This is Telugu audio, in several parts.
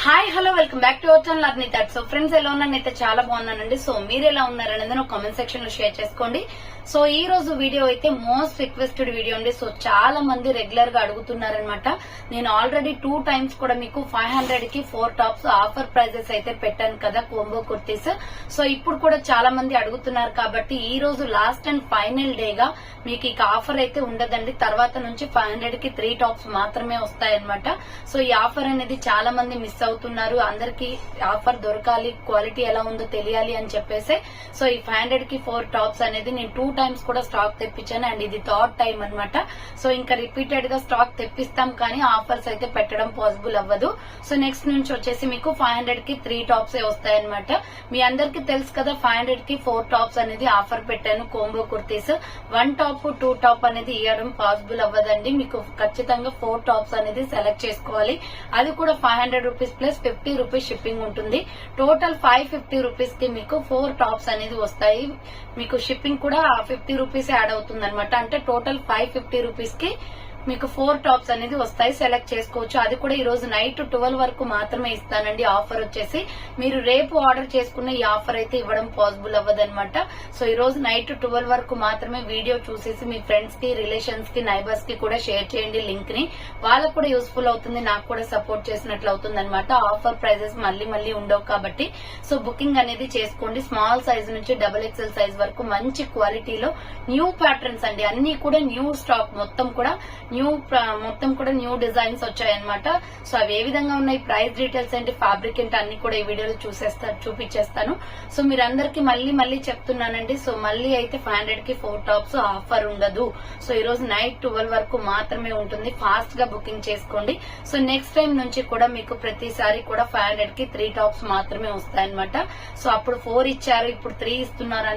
Hi hello welcome back to our channel Arnitha. So friends ఎలా ఉన్నానైతే చాలా బాగున్నానండి. సో మీరు ఎలా ఉన్నారనేది నాకు కామెంట్ సెక్షన్ లో షేర్ చేసుకోండి. సో ఈ రోజు వీడియో అయితే మోస్ట్ రిక్వెస్టెడ్ వీడియో అండి. సో చాలా మంది రెగ్యులర్ గా అడుగుతున్నారనమాట. నేను ఆల్రెడీ 2 times కూడా మీకు 500 కి 4 టాప్స్ ఆఫర్ ప్రైజెస్ అయితే పెట్టాను కదా, కోంబో కుర్తీస్. సో ఇప్పుడు కూడా చాలా మంది అడుగుతున్నారు కాబట్టి ఈ రోజు లాస్ట్ అండ్ ఫైనల్ డేగా మీకు ఇక ఆఫర్ అయితే ఉండదండి. తర్వాత నుంచి 500 కి 3 టాప్స్ మాత్రమే వస్తాయన్నమాట. సో ఈ ఆఫర్ అనేది చాలా మంది మిస్ అవుతున్నారు. అందరికి ఆఫర్ దొరకాలి, క్వాలిటీ ఎలా ఉందో తెలియాలి అని చెప్పేసి సో ఈ 500 కి 4 టాప్స్ అనేది నేను 2 times కూడా స్టాక్ తెప్పించాను అండ్ ఇది 3rd time అనమాట. సో ఇంకా రిపీటెడ్ గా స్టాక్ తెప్పిస్తాం కానీ ఆఫర్స్ అయితే పెట్టడం పాసిబుల్ అవ్వదు. సో నెక్స్ట్ నుంచి వచ్చేసి మీకు 500 కి 3 టాప్స్ వస్తాయన్నమాట. మీ అందరికి తెలుసు కదా 500 కి 4 టాప్స్ అనేది ఆఫర్ పెట్టాను కోంబో కుర్తీస్. 1 టాప్ 2 టాప్ అనేది ఇవ్వడం పాసిబుల్ అవ్వదండి. మీకు ఖచ్చితంగా 4 టాప్స్ అనేది సెలెక్ట్ చేసుకోవాలి. అది కూడా 500 రూపీస్ ప్లస్ 50 రూపీస్ షిప్పింగ్ ఉంటుంది. టోటల్ 550 రూపీస్ కి మీకు 4 టాప్స్ అనేది వస్తాయి. మీకు షిప్పింగ్ కూడా 50 రూపీస్ యాడ్ అవుతుంది అనమాట. అంటే టోటల్ 550 రూపీస్ కి మీకు 4 టాప్స్ అనేది వస్తాయి. సెలెక్ట్ చేసుకోవచ్చు. అది కూడా ఈ రోజు నైట్ 12 వరకు మాత్రమే ఇస్తానండి. ఆఫర్ వచ్చేసి మీరు రేపు ఆర్డర్ చేసుకున్న ఈ ఆఫర్ అయితే ఇవ్వడం పాసిబుల్ అవ్వదన్నమాట. సో ఈ రోజు నైట్ 12 వరకు మాత్రమే వీడియో చూసేసి మీ ఫ్రెండ్స్ కి, రిలేషన్స్ కి, నైబర్స్ కి కూడా షేర్ చేయండి లింక్ ని. వాళ్ళకు కూడా యూస్ఫుల్ అవుతుంది, నాకు కూడా సపోర్ట్ చేసినట్లు అవుతుంది అనమాట. ఆఫర్ ప్రైజెస్ మళ్ళీ ఉండవు కాబట్టి సో బుకింగ్ అనేది చేసుకోండి. స్మాల్ సైజ్ నుంచి XXL సైజ్ వరకు మంచి క్వాలిటీలో న్యూ ప్యాటర్న్స్ అండి. అన్ని కూడా న్యూ స్టాక్, మొత్తం కూడా న్యూ డిజైన్స్ వచ్చాయన్నమాట. సో అవి ఏ విధంగా ఉన్నాయి, ప్రైస్ డీటెయిల్స్ ఏంటి, ఫ్యాబ్రిక్ ఏంటి అన్ని కూడా ఈ వీడియోలో చూపించేస్తాను. సో మీరందరికీ మళ్ళీ చెప్తున్నానండి. సో మళ్ళీ అయితే 500 కి 4 టాప్స్ ఆఫర్ ఉండదు. సో ఈ రోజు నైట్ 12 వరకు మాత్రమే ఉంటుంది. ఫాస్ట్ గా బుకింగ్ చేసుకోండి. సో నెక్స్ట్ టైం నుంచి కూడా మీకు ప్రతిసారి కూడా 500 కి 3 టాప్స్ మాత్రమే వస్తాయన్నమాట. సో అప్పుడు 4 ఇచ్చారు, ఇప్పుడు 3 ఇస్తున్నారు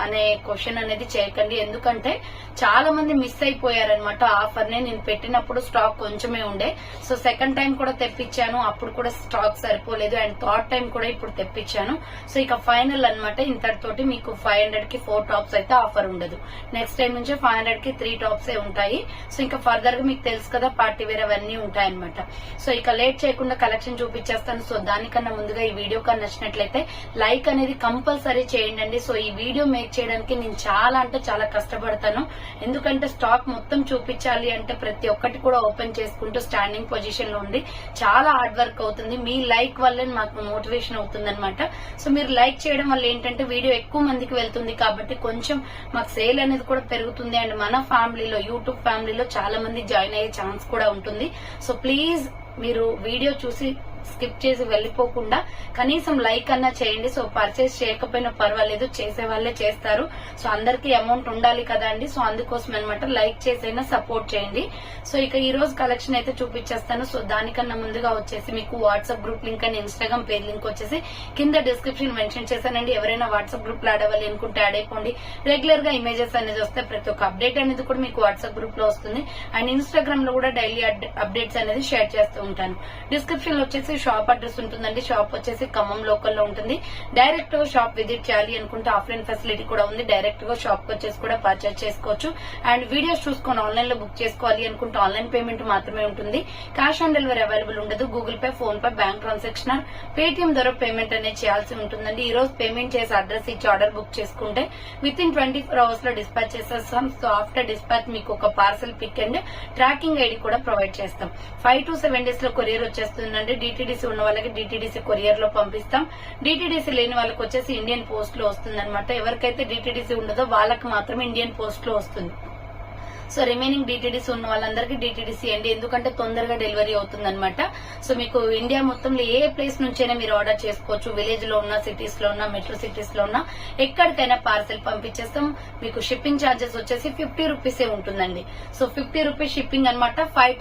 అనే క్వశ్చన్ అనేది చేయకండి. ఎందుకంటే చాలా మంది మిస్ అయిపోయారనమాట ఆఫర్ ని. నేను పెట్టినప్పుడు స్టాక్ కొంచెమే ఉండే. సో సెకండ్ టైం కూడా తెప్పించాను, అప్పుడు కూడా స్టాక్ సరిపోలేదు. అండ్ 3rd టైం కూడా ఇప్పుడు తెప్పించాను. సో ఇక ఫైనల్ అనమాట. ఇంతటితోటి మీకు 500 కి 4 టాప్స్ అయితే ఆఫర్ ఉండదు. నెక్స్ట్ టైం నుంచి 500 కి 3 టాప్స్ ఉంటాయి. సో ఇంకా ఫర్దర్ గా మీకు తెలుసు కదా పార్టీ వేర్ అవన్నీ ఉంటాయన్నమాట. సో ఇక లేట్ చేయకుండా కలెక్షన్ చూపించేస్తాను. సో దానికన్నా ముందుగా ఈ వీడియో కన్నా నచ్చినట్లయితే లైక్ అనేది కంపల్సరీ చేయండి. సో ఈ వీడియో మేక్ చేయడానికి నేను చాలా అంటే చాలా కష్టపడతాను. ఎందుకంటే స్టాక్ మొత్తం చూపించాలి అంటే ప్రతి ఒక్కటి కూడా ఓపెన్ చేసుకుంటూ స్టాండింగ్ పొజిషన్ లో ఉండి చాలా హార్డ్ వర్క్ అవుతుంది. మీ లైక్ వల్లే మాకు మోటివేషన్ అవుతుంది అనమాట. సో మీరు లైక్ చేయడం వల్ల ఏంటంటే వీడియో ఎక్కువ మందికి వెళ్తుంది కాబట్టి కొంచెం మాకు సేల్ అనేది కూడా పెరుగుతుంది. అండ్ మన ఫ్యామిలీలో, యూట్యూబ్ ఫ్యామిలీలో చాలా మంది జాయిన్ అయ్యే ఛాన్స్ కూడా ఉంటుంది. సో ప్లీజ్ మీరు వీడియో చూసి స్కిప్ చేసి వెళ్లిపోకుండా కనీసం లైక్ అన్నా చేయండి. సో పర్చేస్ చేయకపోయినా పర్వాలేదు, చేసే వాళ్ళే చేస్తారు. సో అందరికి అమౌంట్ ఉండాలి కదా అండి. సో అందుకోసం అనమాట లైక్ చేసైనా సపోర్ట్ చేయండి. సో ఇక ఈ రోజు కలెక్షన్ అయితే చూపించేస్తాను. సో దానికన్నా ముందుగా వచ్చేసి మీకు WhatsApp group link and Instagram page link వచ్చేసి కింద డిస్క్రిప్షన్ మెన్షన్ చేశానండి. ఎవరైనా వాట్సాప్ గ్రూప్ లో యాడ్ అవ్వాలి అనుకుంటే యాడ్ అయిపోండి. రెగ్యులర్ గా ఇమేజెస్ అనేది వస్తే ప్రతి ఒక్క అప్డేట్ అనేది కూడా మీకు వాట్సాప్ గ్రూప్ లో వస్తుంది. అండ్ ఇన్స్టాగ్రామ్ లో కూడా డైలీ అప్డేట్స్ అనేది షేర్ చేస్తూ ఉంటాను. డిస్క్రిప్షన్ లో వచ్చేసి షాప్ అడ్రస్ ఉంటుందండి. షాప్ వచ్చేసి ఖమ్మం లోకల్ లో ఉంటుంది. డైరెక్ట్ గా షాప్ విజిట్ చేయాలి అనుకుంటే ఆఫ్లైన్ ఫెసిలిటీ కూడా ఉంది. డైరెక్ట్ గా షాప్ కి వచ్చేసి కూడా పర్చేస్ చేసుకోవచ్చు. అండ్ వీడియోస్ చూసుకొని ఆన్లైన్ లో బుక్ చేసుకోవాలి అనుకుంటే ఆన్లైన్ పేమెంట్ మాత్రమే ఉంటుంది. క్యాష్ ఆన్ డెలివరీ అవైలబుల్ ఉండదు. Google Pay, PhonePe, bank transaction, Paytm ద్వారా పేమెంట్ అనేది చేయాల్సి ఉంటుందండి. ఈ రోజు పేమెంట్ చేసి అడ్రస్ ఇచ్చి ఆర్డర్ బుక్ చేసుకుంటే విత్ ఇన్ 24 hours లో డిస్పాచ్ చేసేస్తాం. సో ఆఫ్టర్ డిస్పాచ్ మీకు ఒక parcel pick and tracking ID కూడా ప్రొవైడ్ చేస్తాం. 5 to 7 days లో కొరియర్ వచ్చేస్తుందండి. డిటిడిసి ఉన్న వాళ్ళకి డిటిడిసి కొరియర్ లో పంపిస్తాం. డిటిడిసి లేని వాళ్ళకి వచ్చేసి ఇండియన్ పోస్ట్ లో వస్తుంది అనమాట. ఎవరికైతే డిటిడిసి ఉండదో వాళ్ళకి మాత్రం ఇండియన్ పోస్ట్ లో వస్తుంది. సో రిమైనింగ్ డిటిడిసి ఉన్న వాళ్ళందరికీ డిటిడిసి అండి. ఎందుకంటే తొందరగా డెలివరీ అవుతుంది అనమాట. సో మీకు ఇండియా మొత్తంలో ఏ ప్లేస్ నుంచైనా మీరు ఆర్డర్ చేసుకోవచ్చు. విలేజ్ లో ఉన్న, సిటీస్ లో ఉన్న, మెట్రో సిటీస్ లో ఉన్న ఎక్కడికైనా పార్సెల్ పంపించేస్తాం. మీకు షిప్పింగ్ ఛార్జెస్ వచ్చేసి 50 రూపీసే ఉంటుందండి. సో 50 రూపీస్ షిప్పింగ్ అనమాట. 4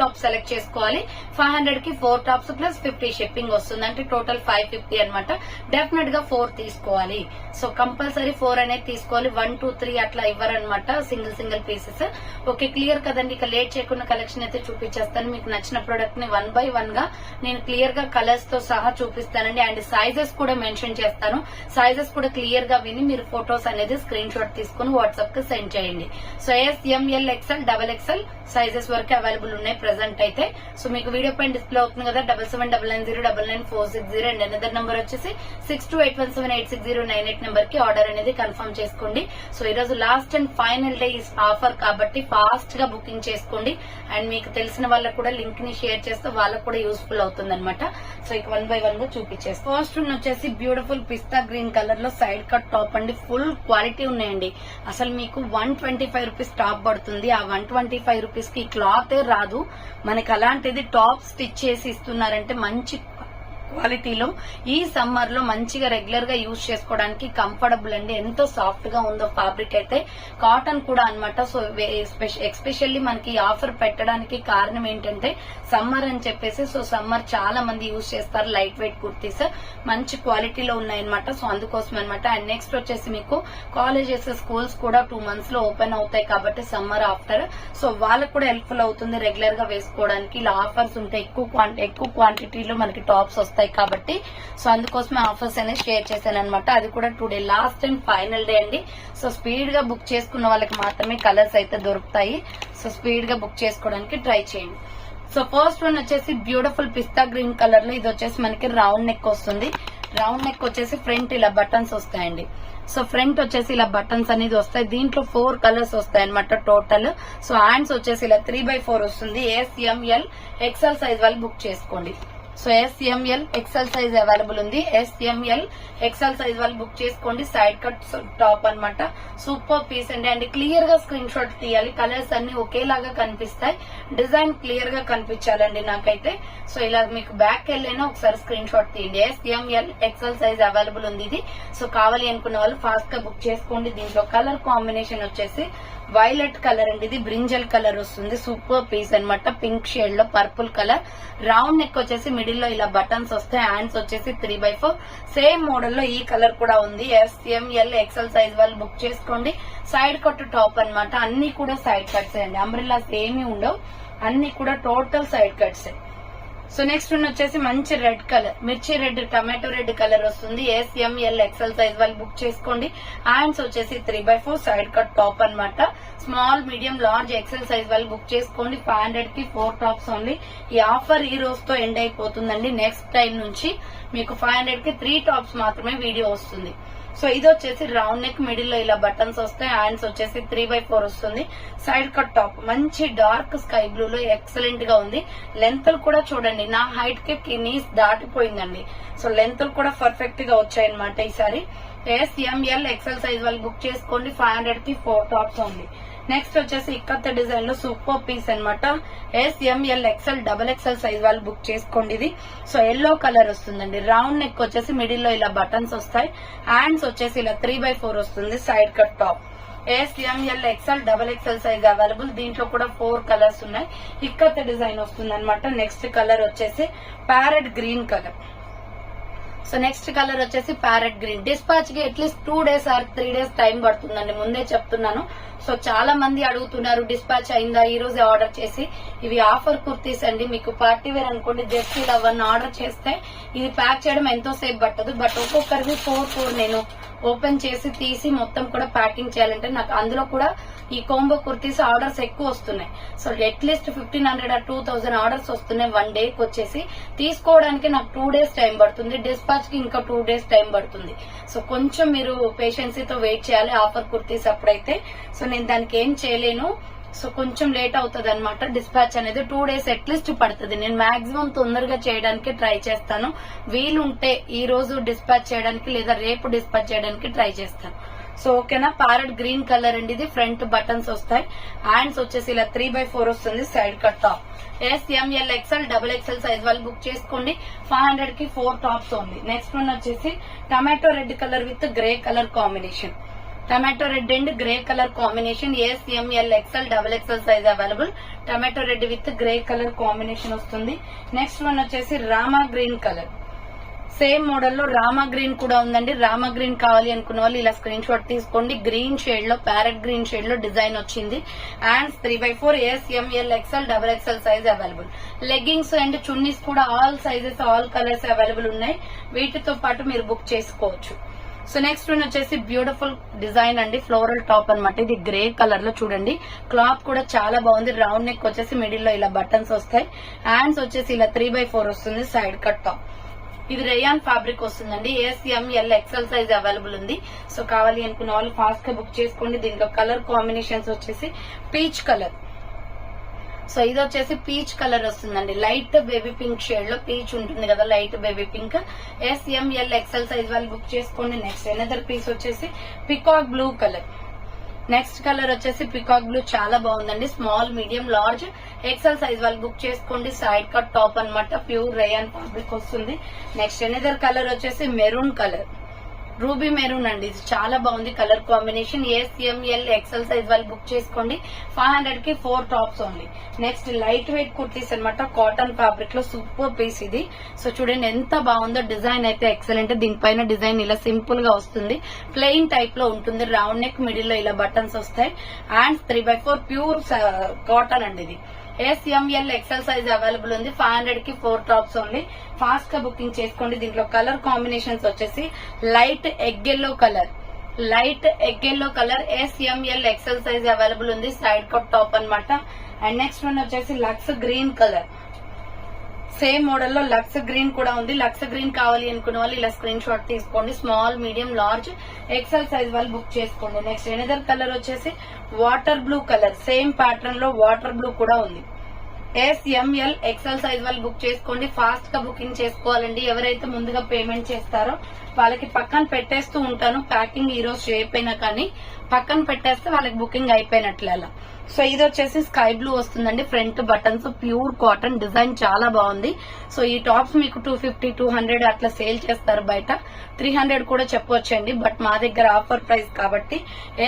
టాప్స్ సెలెక్ట్ చేసుకోవాలి. 500 కి 4 టాప్స్ ప్లస్ 50 షిప్పింగ్ వస్తుంది. అంటే టోటల్ 550 అనమాట. డెఫినెట్ గా 4 తీసుకోవాలి. సో కంపల్సరీ 4 అనేది తీసుకోవాలి. 1, 2, 3 అట్లా ఇవ్వరనమాట. Single piece pieces. Okay, clear కదండి. ఇక లేట్ చేయకుండా కలెక్షన్ అయితే చూపించేస్తాను. మీకు నచ్చిన ప్రొడక్ట్ ని 1 by 1 గా నేను క్లియర్ గా కలర్స్ తో సహా చూపిస్తానండి. అండ్ సైజెస్ కూడా మెన్షన్ చేస్తాను. సైజెస్ కూడా క్లియర్ గా విని మీరు ఫొటోస్ అనేది స్క్రీన్ షాట్ తీసుకుని వాట్సాప్ కి సెండ్ చేయండి. So S, M L, XL, XXL sizes వరకు అవైలబుల్ ఉన్నాయి ప్రెసెంట్ అయితే. సో మీకు వీడియో పైన డిస్ప్లే అవుతుంది కదా 7799099460 అండ్ అనదర్ నెంబర్ వచ్చేసి 6281786098 నెంబర్ కి ఆర్డర్ అనేది కన్ఫర్మ్ చేసుకోండి. సో ఈ రోజు last and final day offer కాబట్టి ఫాస్ట్ గా బుకింగ్ చేసుకోండి. అండ్ మీకు తెలిసిన వాళ్ళకు కూడా లింక్ ని షేర్ చేస్తే వాళ్ళకు కూడా యూస్ఫుల్ అవుతుంది అనమాట. సో ఇక 1 by 1 గా చూపించేస్తాను. ఫస్ట్ వచ్చేసి బ్యూటిఫుల్ పిస్తా గ్రీన్ కలర్ లో సైడ్ కట్ టాప్ అండి. ఫుల్ క్వాలిటీ ఉన్నాయండి. అసలు మీకు 125 రూపీస్ టాప్ పడుతుంది. ఆ 125 రూపీస్ కి క్లాత్ రాదు మనకి. అలాంటిది టాప్ స్టిచ్ చేసి ఇస్తున్నారంటే మంచి క్వాలిటీలో ఈ సమ్మర్ లో మంచిగా రెగ్యులర్ గా యూజ్ చేసుకోవడానికి కంఫర్టబుల్ అండి. ఎంతో సాఫ్ట్ గా ఉందో ఫ్యాబ్రిక్ అయితే, కాటన్ కూడా అన్నమాట. సో ఎస్పెషల్లీ మనకి ఆఫర్ పెట్టడానికి కారణం ఏంటంటే సమ్మర్ అని చెప్పేసి. సో సమ్మర్ చాలా మంది యూజ్ చేస్తారు లైట్ వెయిట్ కుర్తీస్, మంచి క్వాలిటీలో ఉన్నాయన్నమాట. సో అందుకోసం అనమాట. అండ్ నెక్స్ట్ వచ్చేసి మీకు కాలేజెస్, స్కూల్స్ కూడా 2 months లో ఓపెన్ అవుతాయి కాబట్టి సమ్మర్ ఆఫ్టర్. సో వాళ్ళకు కూడా హెల్ప్ఫుల్ అవుతుంది రెగ్యులర్ గా వేసుకోవడానికి. ఇలా ఆఫర్స్ ఉంటాయి, ఎక్కువ క్వాంటిటీలో మనకి టాప్స్ వస్తాయి కాబట్టి. సో అందుకోసమే ఆఫర్స్ అనేది షేర్ చేశాను అనమాట. అది కూడా today last and final day అండి. సో స్పీడ్ గా బుక్ చేసుకున్న వాళ్ళకి మాత్రమే కలర్స్ అయితే దొరుకుతాయి. సో స్పీడ్ గా బుక్ చేసుకోవడానికి ట్రై చేయండి. సో ఫస్ట్ వన్ వచ్చేసి బ్యూటిఫుల్ పిస్తా గ్రీన్ కలర్ లో, ఇది వచ్చేసి మనకి రౌండ్ నెక్ వస్తుంది. రౌండ్ నెక్ వచ్చేసి ఫ్రంట్ ఇలా బటన్స్ వస్తాయండి. సో ఫ్రంట్ వచ్చేసి ఇలా బటన్స్ అనేది వస్తాయి. దీంట్లో 4 కలర్స్ వస్తాయి అనమాట టోటల్. సో హ్యాండ్స్ వచ్చేసి ఇలా 3 by 4 వస్తుంది. SML XL సైజ్ వాళ్ళు బుక్ చేసుకోండి. So SML XL size available ఉంది. SML XL సైజ్ వాళ్ళు బుక్ చేసుకోండి. సైడ్ కట్ టాప్ అన్నమాట. సూపర్ పీస్ అండి. అండ్ క్లియర్ గా స్క్రీన్ షాట్ తీయాలి. కలర్స్ అన్ని ఒకేలాగా కనిపిస్తాయి, డిజైన్ క్లియర్ గా కనిపించాలండి నాకైతే. సో ఇలా మీకు బ్యాక్ వెళ్ళైనా ఒకసారి స్క్రీన్ షాట్ తీయండి. SML XL సైజ్ అవైలబుల్ ఉంది ఇది. సో కావాలి అనుకున్న వాళ్ళు ఫాస్ట్ గా బుక్ చేసుకోండి. దీంట్లో కలర్ కాంబినేషన్ వచ్చేసి వైలెట్ కలర్ అండి. ఇది బ్రింజల్ కలర్ వస్తుంది. సూపర్ పీస్ అన్నమాట. పింక్ షేడ్ లో పర్పుల్ కలర్. రౌండ్ నెక్ వచ్చేసి మిడిల్ లో ఇలా బటన్స్ వస్తాయి. హ్యాండ్స్ వచ్చేసి 3 by 4. సేమ్ మోడల్ లో ఈ కలర్ కూడా ఉంది. SML XL సైజ్ వాళ్ళు బుక్ చేసుకోండి. సైడ్ కట్ టాప్ అన్నమాట. అన్ని కూడా సైడ్ కట్స్ అండి. అంబ్రెల్లాస్ ఏమీ ఉండవు, అన్ని కూడా total side cuts. So next one వచ్చేసి మంచి రెడ్ కలర్, మిర్చి రెడ్, టమాటో రెడ్ కలర్ వస్తుంది. SML XL సైజ్ వాళ్ళు బుక్ చేసుకోండి. హ్యాండ్స్ వచ్చేసి 3 by 4 సైడ్ కట్ టాప్ అన్నమాట. Small, medium, large, XL size వాళ్ళు బుక్ చేసుకోండి. 500 కి 4 టాప్స్ ఓన్లీ. ఈ ఆఫర్ ఈ రోజుతో ఎండ్ అయిపోతుందండి. నెక్స్ట్ టైం నుంచి మీకు 500 కి 3 టాప్స్ మాత్రమే వీడియో వస్తుంది. సో ఇది వచ్చేసి రౌండ్ నెక్, మిడిల్ లో ఇలా బటన్స్ వస్తాయి. హ్యాండ్స్ వచ్చేసి 3 by 4 వస్తుంది. సైడ్ కట్ టాప్ మంచి డార్క్ స్కై బ్లూ లో ఎక్సలెంట్ గా ఉంది. లెంత్ కూడా చూడండి, నా హైట్ కి నీస్ దాటిపోయిందండి. సో లెంత్ కూడా పర్ఫెక్ట్ గా వచ్చాయన్నమాట ఈసారి. SML XL సైజ్ వాళ్ళు బుక్ చేసుకోండి. 500 కి 4 టాప్స్ ఉంది. నెక్స్ట్ వచ్చేసి ఇక్కత్త డిజైన్ లో సూపర్ పీస్ అన్నమాట. SML XL XXL సైజ్ వాళ్ళు బుక్ చేసుకోండి. ఇది సో ఎల్లో కలర్ వస్తుందండి. రౌండ్ నెక్ వచ్చేసి మిడిల్ లో ఇలా బటన్స్ వస్తాయి. హ్యాండ్స్ వచ్చేసి ఇలా 3 by 4 వస్తుంది. Side cut top. SML XL XXL size available. దీంట్లో కూడా 4 కలర్స్ ఉన్నాయి. ఇక్కత్త డిజైన్ వస్తుంది అనమాట. నెక్స్ట్ కలర్ వచ్చేసి parrot green colour. So next colour వచ్చేసి ప్యారెట్ గ్రీన్. డిస్పాచ్ కి at least 2 days or 3 days time పడుతుందండి, ముందే చెప్తున్నాను. సో చాలా మంది అడుగుతున్నారు డిస్పాచ్ అయిందా, ఈ రోజే ఆర్డర్ చేసి. ఇవి ఆఫర్ కుర్తీస్ అండి. మీకు పార్టీ వేర్ అనుకోండి, జస్ట్ ఇలా 1 ఆర్డర్ చేస్తే ఇది ప్యాక్ చేయడం ఎంతో సేపు పట్టదు. బట్ ఒక్కొక్కరివి 4 నేను ఓపెన్ చేసి తీసి మొత్తం కూడా ప్యాకింగ్ చేయాలంటే నాకు అందులో కూడా ఈ కోంబో కుర్తీస్ ఆర్డర్స్ ఎక్కువ వస్తున్నాయి. సో అట్లీస్ట్ 1500 or 2000 ఆర్డర్స్ వస్తున్నాయి 1 డేకి వచ్చేసి. తీసుకోవడానికి నాకు 2 days టైం పడుతుంది. డిస్పాచ్ కి ఇంకా 2 days టైం పడుతుంది. సో కొంచెం మీరు పేషెన్సీతో వెయిట్ చేయాలి ఆఫర్ కుర్తీస్ అప్పుడైతే. సో నేను దానికి ఏం చేయలేను. సో కొంచెం లేట్ అవుతుంది అనమాట. డిస్పాచ్ అనేది 2 days అట్లీస్ట్ పడుతుంది. నేను మాక్సిమం తొందరగా చేయడానికి ట్రై చేస్తాను. వీలుంటే ఈ రోజు డిస్పాచ్ చేయడానికి లేదా రేపు డిస్పాచ్ చేయడానికి ట్రై చేస్తాను. సో ఓకేనా. ప్యారెట్ గ్రీన్ కలర్ అండి. ఇది ఫ్రంట్ బటన్స్ వస్తాయి. హ్యాండ్స్ వచ్చేసి ఇలా 3 by 4 వస్తుంది. Side cut top. SML XL XXL size వాళ్ళు బుక్ చేసుకోండి. 500 కి 4 టాప్స్ ఉంది. నెక్స్ట్ వన్ వచ్చేసి tomato red colour with grey colour combination. Tomato red and grey colour combination. SML XL XXL size available. Tomato red with grey colour combination వస్తుంది. నెక్స్ట్ వన్ వచ్చేసి Rama green colour. Same model లో రామా గ్రీన్ కూడా ఉందండి. రామా గ్రీన్ కావాలి అనుకున్న వాళ్ళు ఇలా స్క్రీన్ షాట్ తీసుకోండి. గ్రీన్ షేడ్ లో, ప్యారెట్ గ్రీన్ షేడ్ లో డిజైన్ వచ్చింది. Hands 3x4 SML XL XXL size available. Leggings and chunnis కూడా all sizes all colours available ఉన్నాయి. వీటితో పాటు మీరు బుక్ చేసుకోవచ్చు. సో నెక్స్ట్ వన్ వచ్చేసి బ్యూటిఫుల్ డిజైన్ అండి, ఫ్లోరల్ టాప్ అన్నమాట. ఇది గ్రే కలర్ లో చూడండి. క్లాత్ కూడా చాలా బాగుంది. రౌండ్ నెక్ వచ్చేసి మిడిల్ లో ఇలా బటన్స్ వస్తాయి. హ్యాండ్స్ వచ్చేసి ఇలా 3x4 వస్తుంది. Side cut top. ఇది రేయాన్ ఫ్యాబ్రిక్ వస్తుందండి. SML XL సైజ్ అవైలబుల్ ఉంది. సో కావాలి అనుకున్న వాళ్ళు ఫాస్ట్ గా బుక్ చేసుకోండి. దీంట్లో కలర్ కాంబినేషన్స్ వచ్చేసి పీచ్ కలర్. సో ఇది వచ్చేసి పీచ్ కలర్ వస్తుందండి. లైట్ బేబీ పింక్ షేడ్ లో పీచ్ ఉంటుంది కదా, light baby pink. SML XL size వాళ్ళు బుక్ చేసుకోండి. నెక్స్ట్ ఎనదర్ పీస్ వచ్చేసి peacock blue colour. Next colour వచ్చేసి పికాక్ బ్లూ చాలా బాగుందండి. Small, medium, large, XL size వాళ్ళు బుక్ చేసుకోండి. సైడ్ కట్ టాప్ అన్నమాట. ప్యూర్ రేయాన్ ఫ్యాబ్రిక్ వస్తుంది. నెక్స్ట్ ఎనదర్ కలర్ వచ్చేసి మెరూన్ కలర్, రూబీ మెరూన్ అండి. ఇది చాలా బాగుంది colour combination. SML XL size వాళ్ళు బుక్ చేసుకోండి. 500 కి 4 tops only. Next light weight kurtis అన్నమాట. కాటన్ ఫ్యాబ్రిక్ లో సూపర్ పీస్ ఇది. సో చూడండి ఎంత బాగుందో. డిజైన్ అయితే ఎక్సలెంట్. దీనిపైన డిజైన్ ఇలా సింపుల్ గా వస్తుంది. ప్లెయిన్ టైప్ లో ఉంటుంది. రౌండ్ నెక్, మిడిల్ లో ఇలా బటన్స్ వస్తాయి. హ్యాండ్స్ 3x4 ప్యూర్ కాటన్ అండి. ఇది SML XL సైజ్ అవైలబుల్ ఉంది. 500 కి 4 టాప్స్ ఓన్లీ. ఫాస్ట్ గా బుకింగ్ చేసుకోండి. దీంట్లో కలర్ కాంబినేషన్స్ వచ్చేసి light egg yellow colour, SML XL size available ఉంది. సైడ్ కట్ టాప్ అన్నమాట. అండ్ నెక్స్ట్ వన్ వచ్చేసి లక్స్ గ్రీన్ కలర్. సేమ్ మోడల్ లో లక్స్ గ్రీన్ కూడా ఉంది. లక్స్ గ్రీన్ కావాలి అనుకున్న వాళ్ళు ఇలా స్క్రీన్ షాట్ తీసుకోండి. Small, medium, large, XL size వాళ్ళు బుక్ చేసుకోండి. నెక్స్ట్ ఎనదర్ కలర్ వచ్చేసి water blue colour. Same pattern లో వాటర్ బ్లూ కూడా ఉంది. SML XL సైజ్ వాళ్ళు బుక్ చేసుకోండి. ఫాస్ట్ గా బుకింగ్ చేసుకోవాలండి. ఎవరైతే ముందుగా పేమెంట్ చేస్తారో వాళ్ళకి పక్కన పెట్టేస్తూ ఉంటాను. ప్యాకింగ్ ఈ రోజు చేయకపోయినా కానీ పక్కన పెట్టేస్తే వాళ్ళకి బుకింగ్ అయిపోయినట్లే అలా. సో ఇది వచ్చేసి స్కై బ్లూ వస్తుందండి. Front buttons, pure cotton. Design చాలా బాగుంది. సో ఈ టాప్స్ మీకు 250, 200 అట్లా సేల్ చేస్తారు బయట. 300 కూడా చెప్పొచ్చండి. బట్ మా దగ్గర ఆఫర్ ప్రైస్ కాబట్టి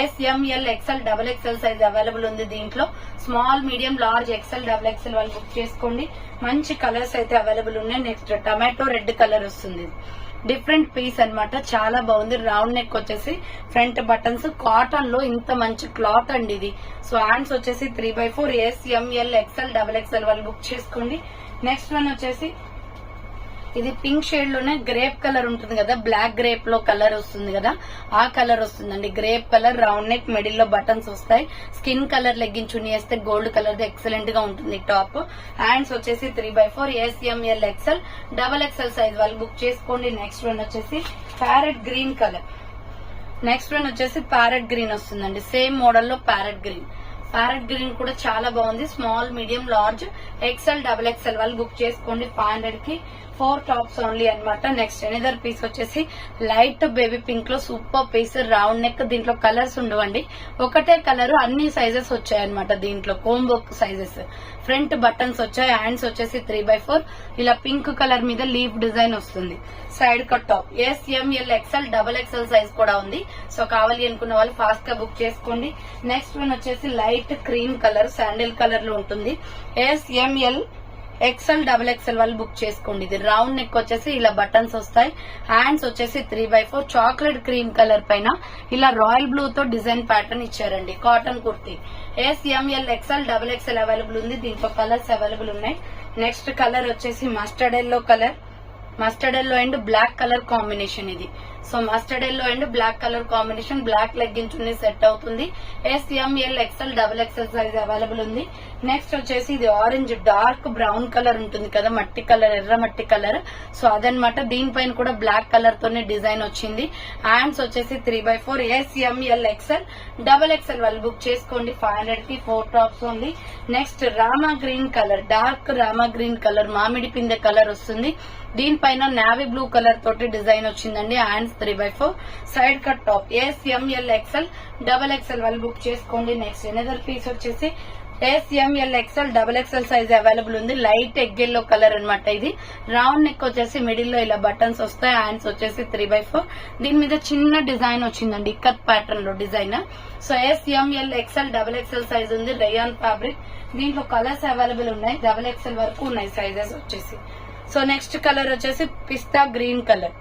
SML XL XXL size available ఉంది. దీంట్లో small, medium, large, XL XXL వాళ్ళు బుక్ చేసుకోండి. మంచి కలర్స్ అయితే అవైలబుల్ ఉన్నాయి. నెక్స్ట్ టమాటో రెడ్ కలర్ వస్తుంది. డిఫరెంట్ పీస్ అన్నమాట. చాలా బాగుంది. రౌండ్ నెక్ వచ్చేసి ఫ్రంట్ బటన్స్. కాటన్ లో ఇంత మంచి క్లాత్ అండి ఇది. సో హ్యాండ్స్ వచ్చేసి 3x4 SML XL XXL వాళ్ళు బుక్ చేసుకోండి. నెక్స్ట్ వన్ వచ్చేసి ఇది పింక్ షేడ్ లోనే గ్రేప్ కలర్ ఉంటుంది కదా, బ్లాక్ గ్రేప్ లో కలర్ వస్తుంది కదా, ఆ కలర్ వస్తుందండి. Grape colour, round neck, middle లో బటన్స్ వస్తాయి. స్కిన్ కలర్ లెగ్గిన్ చున్నీ వేస్తే గోల్డ్ కలర్ ది ఎక్సలెంట్ గా ఉంటుంది టాప్. హ్యాండ్స్ వచ్చేసి 3x4 SML XL XXL size వాళ్ళు బుక్ చేసుకోండి. నెక్స్ట్ వన్ వచ్చేసి parrot green colour. Next one వచ్చేసి ప్యారెట్ గ్రీన్ వస్తుందండి. సేమ్ మోడల్ లో ప్యారెట్ గ్రీన్. ప్యారెట్ గ్రీన్ కూడా చాలా బాగుంది. Small, medium, large, XL XXL వాళ్ళు బుక్ చేసుకోండి. 500 కి 4 టాప్స్ ఓన్లీ అన్నమాట. నెక్స్ట్ ఎనదర్ పీస్ వచ్చేసి లైట్ బేబీ పింక్ లో సూపర్ పీస్. Round neck. దీంట్లో కలర్స్ ఉండవండి. ఒకటే కలర్ అన్ని సైజెస్ వచ్చాయన్నమాట. దీంట్లో కోంబో సైజెస్. ఫ్రంట్ బటన్స్ వచ్చాయి. హ్యాండ్స్ వచ్చేసి 3x4 ఇలా పింక్ కలర్ మీద లీఫ్ డిజైన్ వస్తుంది. Side cut top. SML XL XXL size కూడా ఉంది. సో కావాలి అనుకున్న వాళ్ళు ఫాస్ట్ గా బుక్ చేసుకోండి. నెక్స్ట్ వన్ వచ్చేసి light cream colour, sandal colour లో ఉంటుంది. SML XL XXL వాళ్ళు బుక్ చేసుకోండి. ఇది రౌండ్ నెక్ వచ్చేసి ఇలా బటన్స్ వస్తాయి. హ్యాండ్స్ వచ్చేసి 3x4 చాక్లెట్ క్రీమ్ కలర్ పైన ఇలా రాయల్ బ్లూ తో డిజైన్ ప్యాటర్న్ ఇచ్చారండి. Cotton kurti. SML XL XXL available ఉంది. దీంట్లో కలర్స్ అవైలబుల్ ఉన్నాయి. నెక్స్ట్ కలర్ వచ్చేసి mustard yellow colour. Mustard yellow and black colour combination ఇది. So mustard yellow and black colour combination. Black legging chunni set అవుతుంది. SML XL XXL size available ఉంది. నెక్స్ట్ వచ్చేసి ఇది ఆరెంజ్ డార్క్ బ్రౌన్ కలర్ ఉంటుంది కదా, మట్టి కలర్, ఎర్ర మట్టి కలర్. సో అదనమాట. దీనిపైన కూడా బ్లాక్ కలర్ తోనే డిజైన్ వచ్చింది. హ్యాండ్స్ వచ్చేసి 3x4 SML XL XXL వాళ్ళు బుక్ చేసుకోండి. 500 కి 4 టాప్స్ ఉంది. Next Rama green colour, dark Rama green colour, మామిడి పిందె కలర్ వస్తుంది. దీనిపైన నావీ బ్లూ కలర్ తోటి డిజైన్ వచ్చిందండి. Hands 3x4 side cut top. SML XL XXL వాళ్ళు బుక్ చేసుకోండి. నెక్స్ట్ ఎనదర్ పీస్ వచ్చేసి SML XL XXL size available ఉంది. లైట్ ఎగ్ ఎల్లో కలర్ అనమాట. ఇది రౌండ్ నెక్ వచ్చేసి మిడిల్ లో ఇలా బటన్స్ వస్తాయి. హ్యాండ్స్ వచ్చేసి 3x4. దీని మీద చిన్న డిజైన్ వచ్చిందండి, ఇక్కత్ ప్యాటర్న్ లో design. So SML XL XXL size ఉంది. Rayon fabric. దీంట్లో కలర్స్ అవైలబుల్ ఉన్నాయి. XXL వరకు ఉన్నాయి సైజెస్ వచ్చేసి. సో నెక్స్ట్ కలర్ వచ్చేసి పిస్తా green colour.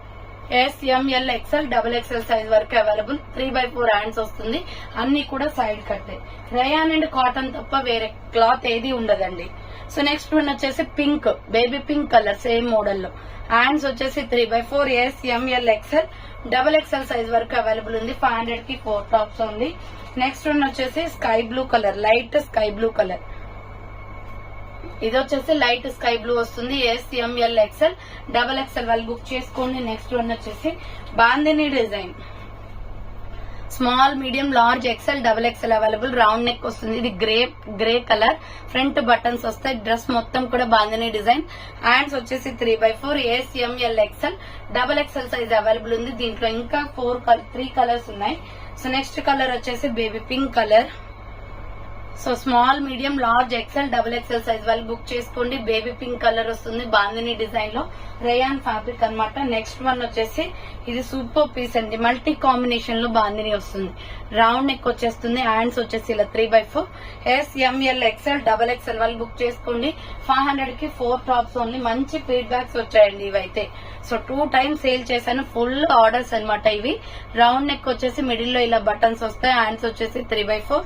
SML XL XXL size వరకు అవైలబుల్. 3/4 హ్యాండ్స్ వస్తుంది. అన్ని కూడా సైడ్ కట్టే. రయాన్ అండ్ కాటన్ తప్ప వేరే క్లాత్ ఏది ఉండదండి. సో నెక్స్ట్ వన్ వచ్చేసి pink, baby pink colour same model లో. హ్యాండ్స్ వచ్చేసి 3/4 SML XL XXL సైజ్ వరకు అవైలబుల్ ఉంది. 500 కి 4 టాప్స్ ఉంది. నెక్స్ట్ వన్ వచ్చేసి sky blue colour, light sky blue colour. ఇది వచ్చేసి లైట్ స్కై బ్లూ వస్తుంది. SML XL XXL వాళ్ళు బుక్ చేసుకోండి. నెక్స్ట్ వన్ వచ్చేసి bandhani design, small medium large XL XXL available. Round neck వస్తుంది. ఇది గ్రే కలర్. ఫ్రంట్ బటన్స్ వస్తాయి. డ్రెస్ మొత్తం కూడా బాందిని డిజైన్. హ్యాండ్స్ వచ్చేసి 3/4 SML XL XXL size available ఉంది. దీంట్లో ఇంకా 3 కలర్స్ ఉన్నాయి. సో నెక్స్ట్ కలర్ వచ్చేసి baby pink colour. So small medium large XL XXL size వాళ్ళు బుక్ చేసుకోండి. బేబీ పింక్ కలర్ వస్తుంది. బాందిని డిజైన్ లో రేయాన్ ఫ్యాబ్రిక్ అన్నమాట. నెక్స్ట్ వన్ వచ్చేసి ఇది సూపర్ పీస్ అండి. మల్టీ కాంబినేషన్ లో బాందిని వస్తుంది. రౌండ్ నెక్ వచ్చేస్తుంది. హ్యాండ్స్ వచ్చేసి ఇలా 3/4 SML XL XXL వాళ్ళు బుక్ చేసుకోండి. 500 కి 4 టాప్స్ ఓన్లీ. మంచి ఫీడ్బ్యాక్స్ వచ్చాయండి ఇవైతే. సో 2 టైమ్స్ సేల్ చేశాను. ఫుల్ ఆర్డర్స్ అన్నమాట ఇవి. రౌండ్ నెక్ వచ్చేసి మిడిల్ లో ఇలా బటన్స్ వస్తాయి. హ్యాండ్స్ వచ్చేసి 3/4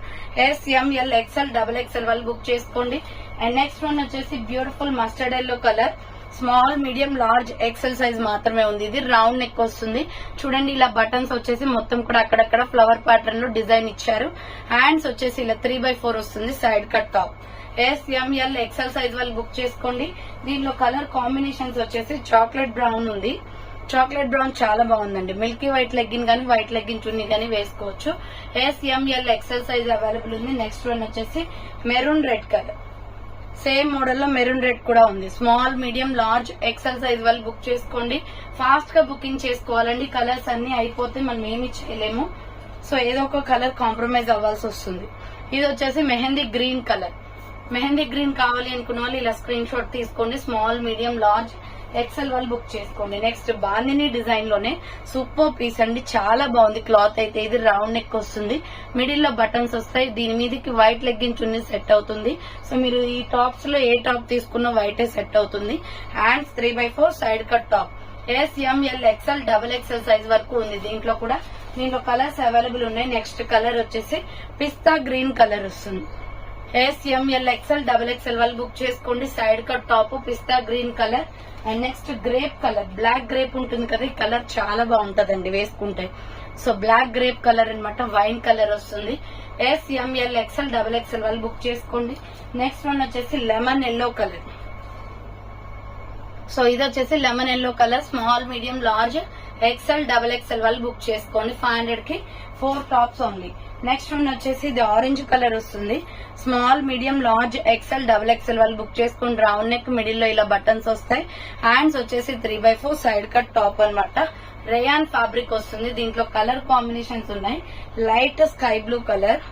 SML XL XXL వాళ్ళు బుక్ చేసుకోండి. అండ్ నెక్స్ట్ వన్ వచ్చేసి beautiful mustard yellow colour. Small medium large XL size మాత్రమే ఉంది. ఇది రౌండ్ నెక్ వస్తుంది. చూడండి ఇలా బటన్స్ వచ్చేసి మొత్తం కూడా అక్కడక్కడ ఫ్లవర్ ప్యాటర్న్ లో డిజైన్ ఇచ్చారు. హ్యాండ్స్ వచ్చేసి ఇలా 3/4 వస్తుంది. Side cut top. SML XL size వాళ్ళు బుక్ చేసుకోండి. దీనిలో కలర్ కాంబినేషన్స్ వచ్చేసి చాక్లెట్ బ్రౌన్ ఉంది. చాక్లెట్ బ్రౌన్ చాలా బాగుందండి. మిల్కీ వైట్ లెగ్గిన్ గానీ వైట్ లెగ్గిన్ చున్నీ గానీ వేసుకోవచ్చు. SML XL సైజ్ అవైలబుల్ ఉంది. నెక్స్ట్ వన్ వచ్చేసి maroon red colour. Same model లో మెరూన్ రెడ్ కూడా ఉంది. Small medium large XL size వాళ్ళు బుక్ చేసుకోండి. ఫాస్ట్ గా బుకింగ్ చేసుకోవాలండి. కలర్స్ అన్ని అయిపోతే మనం ఏమి చేయలేము. సో ఏదో ఒక కలర్ కాంప్రమైజ్ అవ్వాల్సి వస్తుంది. ఇది వచ్చేసి mehndi green colour. Mehndi green కావాలి అనుకున్న వాళ్ళు ఇలా స్క్రీన్ షాట్ తీసుకోండి. స్మాల్ మీడియం లార్జ్ XL వాళ్ళు బుక్ చేసుకోండి. నెక్స్ట్ బాందిని డిజైన్ లోనే సూపర్ పీస్ అండి. చాలా బాగుంది క్లాత్ అయితే. ఇది రౌండ్ నెక్ వస్తుంది. మిడిల్ లో బటన్స్ వస్తాయి. దీని మీదకి వైట్ లెగ్గిన్ చున్నీ సెట్ అవుతుంది. సో మీరు ఈ టాప్స్ లో ఏ టాప్ తీసుకున్నా వైటే సెట్ అవుతుంది. Hands 3/4 side cut top. SML XL XXL size వరకు ఉంది. దీంట్లో కలర్స్ అవైలబుల్ ఉన్నాయి. నెక్స్ట్ కలర్ వచ్చేసి పిస్తా గ్రీన్ కలర్ వస్తుంది. SML XL XXL వాళ్ళు బుక్ చేసుకోండి. సైడ్ కట్ టాప్ పిస్తా green colour. And next grape colour, black grape ఉంటుంది కదా, ఈ కలర్ చాలా బాగుంటదండి వేసుకుంటే. సో బ్లాక్ గ్రేప్ కలర్ అన్నమాట. వైన్ కలర్ వస్తుంది. SML XL XXL వాళ్ళు బుక్ చేసుకోండి. నెక్స్ట్ వన్ వచ్చేసి లెమన్ ఎల్లో కలర్. సో ఇది వచ్చేసి lemon yellow colour. Small medium large XL XXL వాళ్ళు బుక్ చేసుకోండి. 500 కి 4 టాప్స్ ఓన్లీ. నెక్స్ట్ వన్ వచ్చేసి ఇది ఆరెంజ్ కలర్ వస్తుంది. Small medium large XL XXL వాళ్ళు బుక్ చేసుకోండి. రౌండ్ నెక్ మిడిల్ లో ఇలా బటన్స్ వస్తాయి. హ్యాండ్స్ వచ్చేసి 3/4 సైడ్ కట్ టాప్ అన్నమాట. రేయాన్ ఫ్యాబ్రిక్ వస్తుంది. దీంట్లో కలర్ కాంబినేషన్స్ ఉన్నాయి. Light sky blue colour.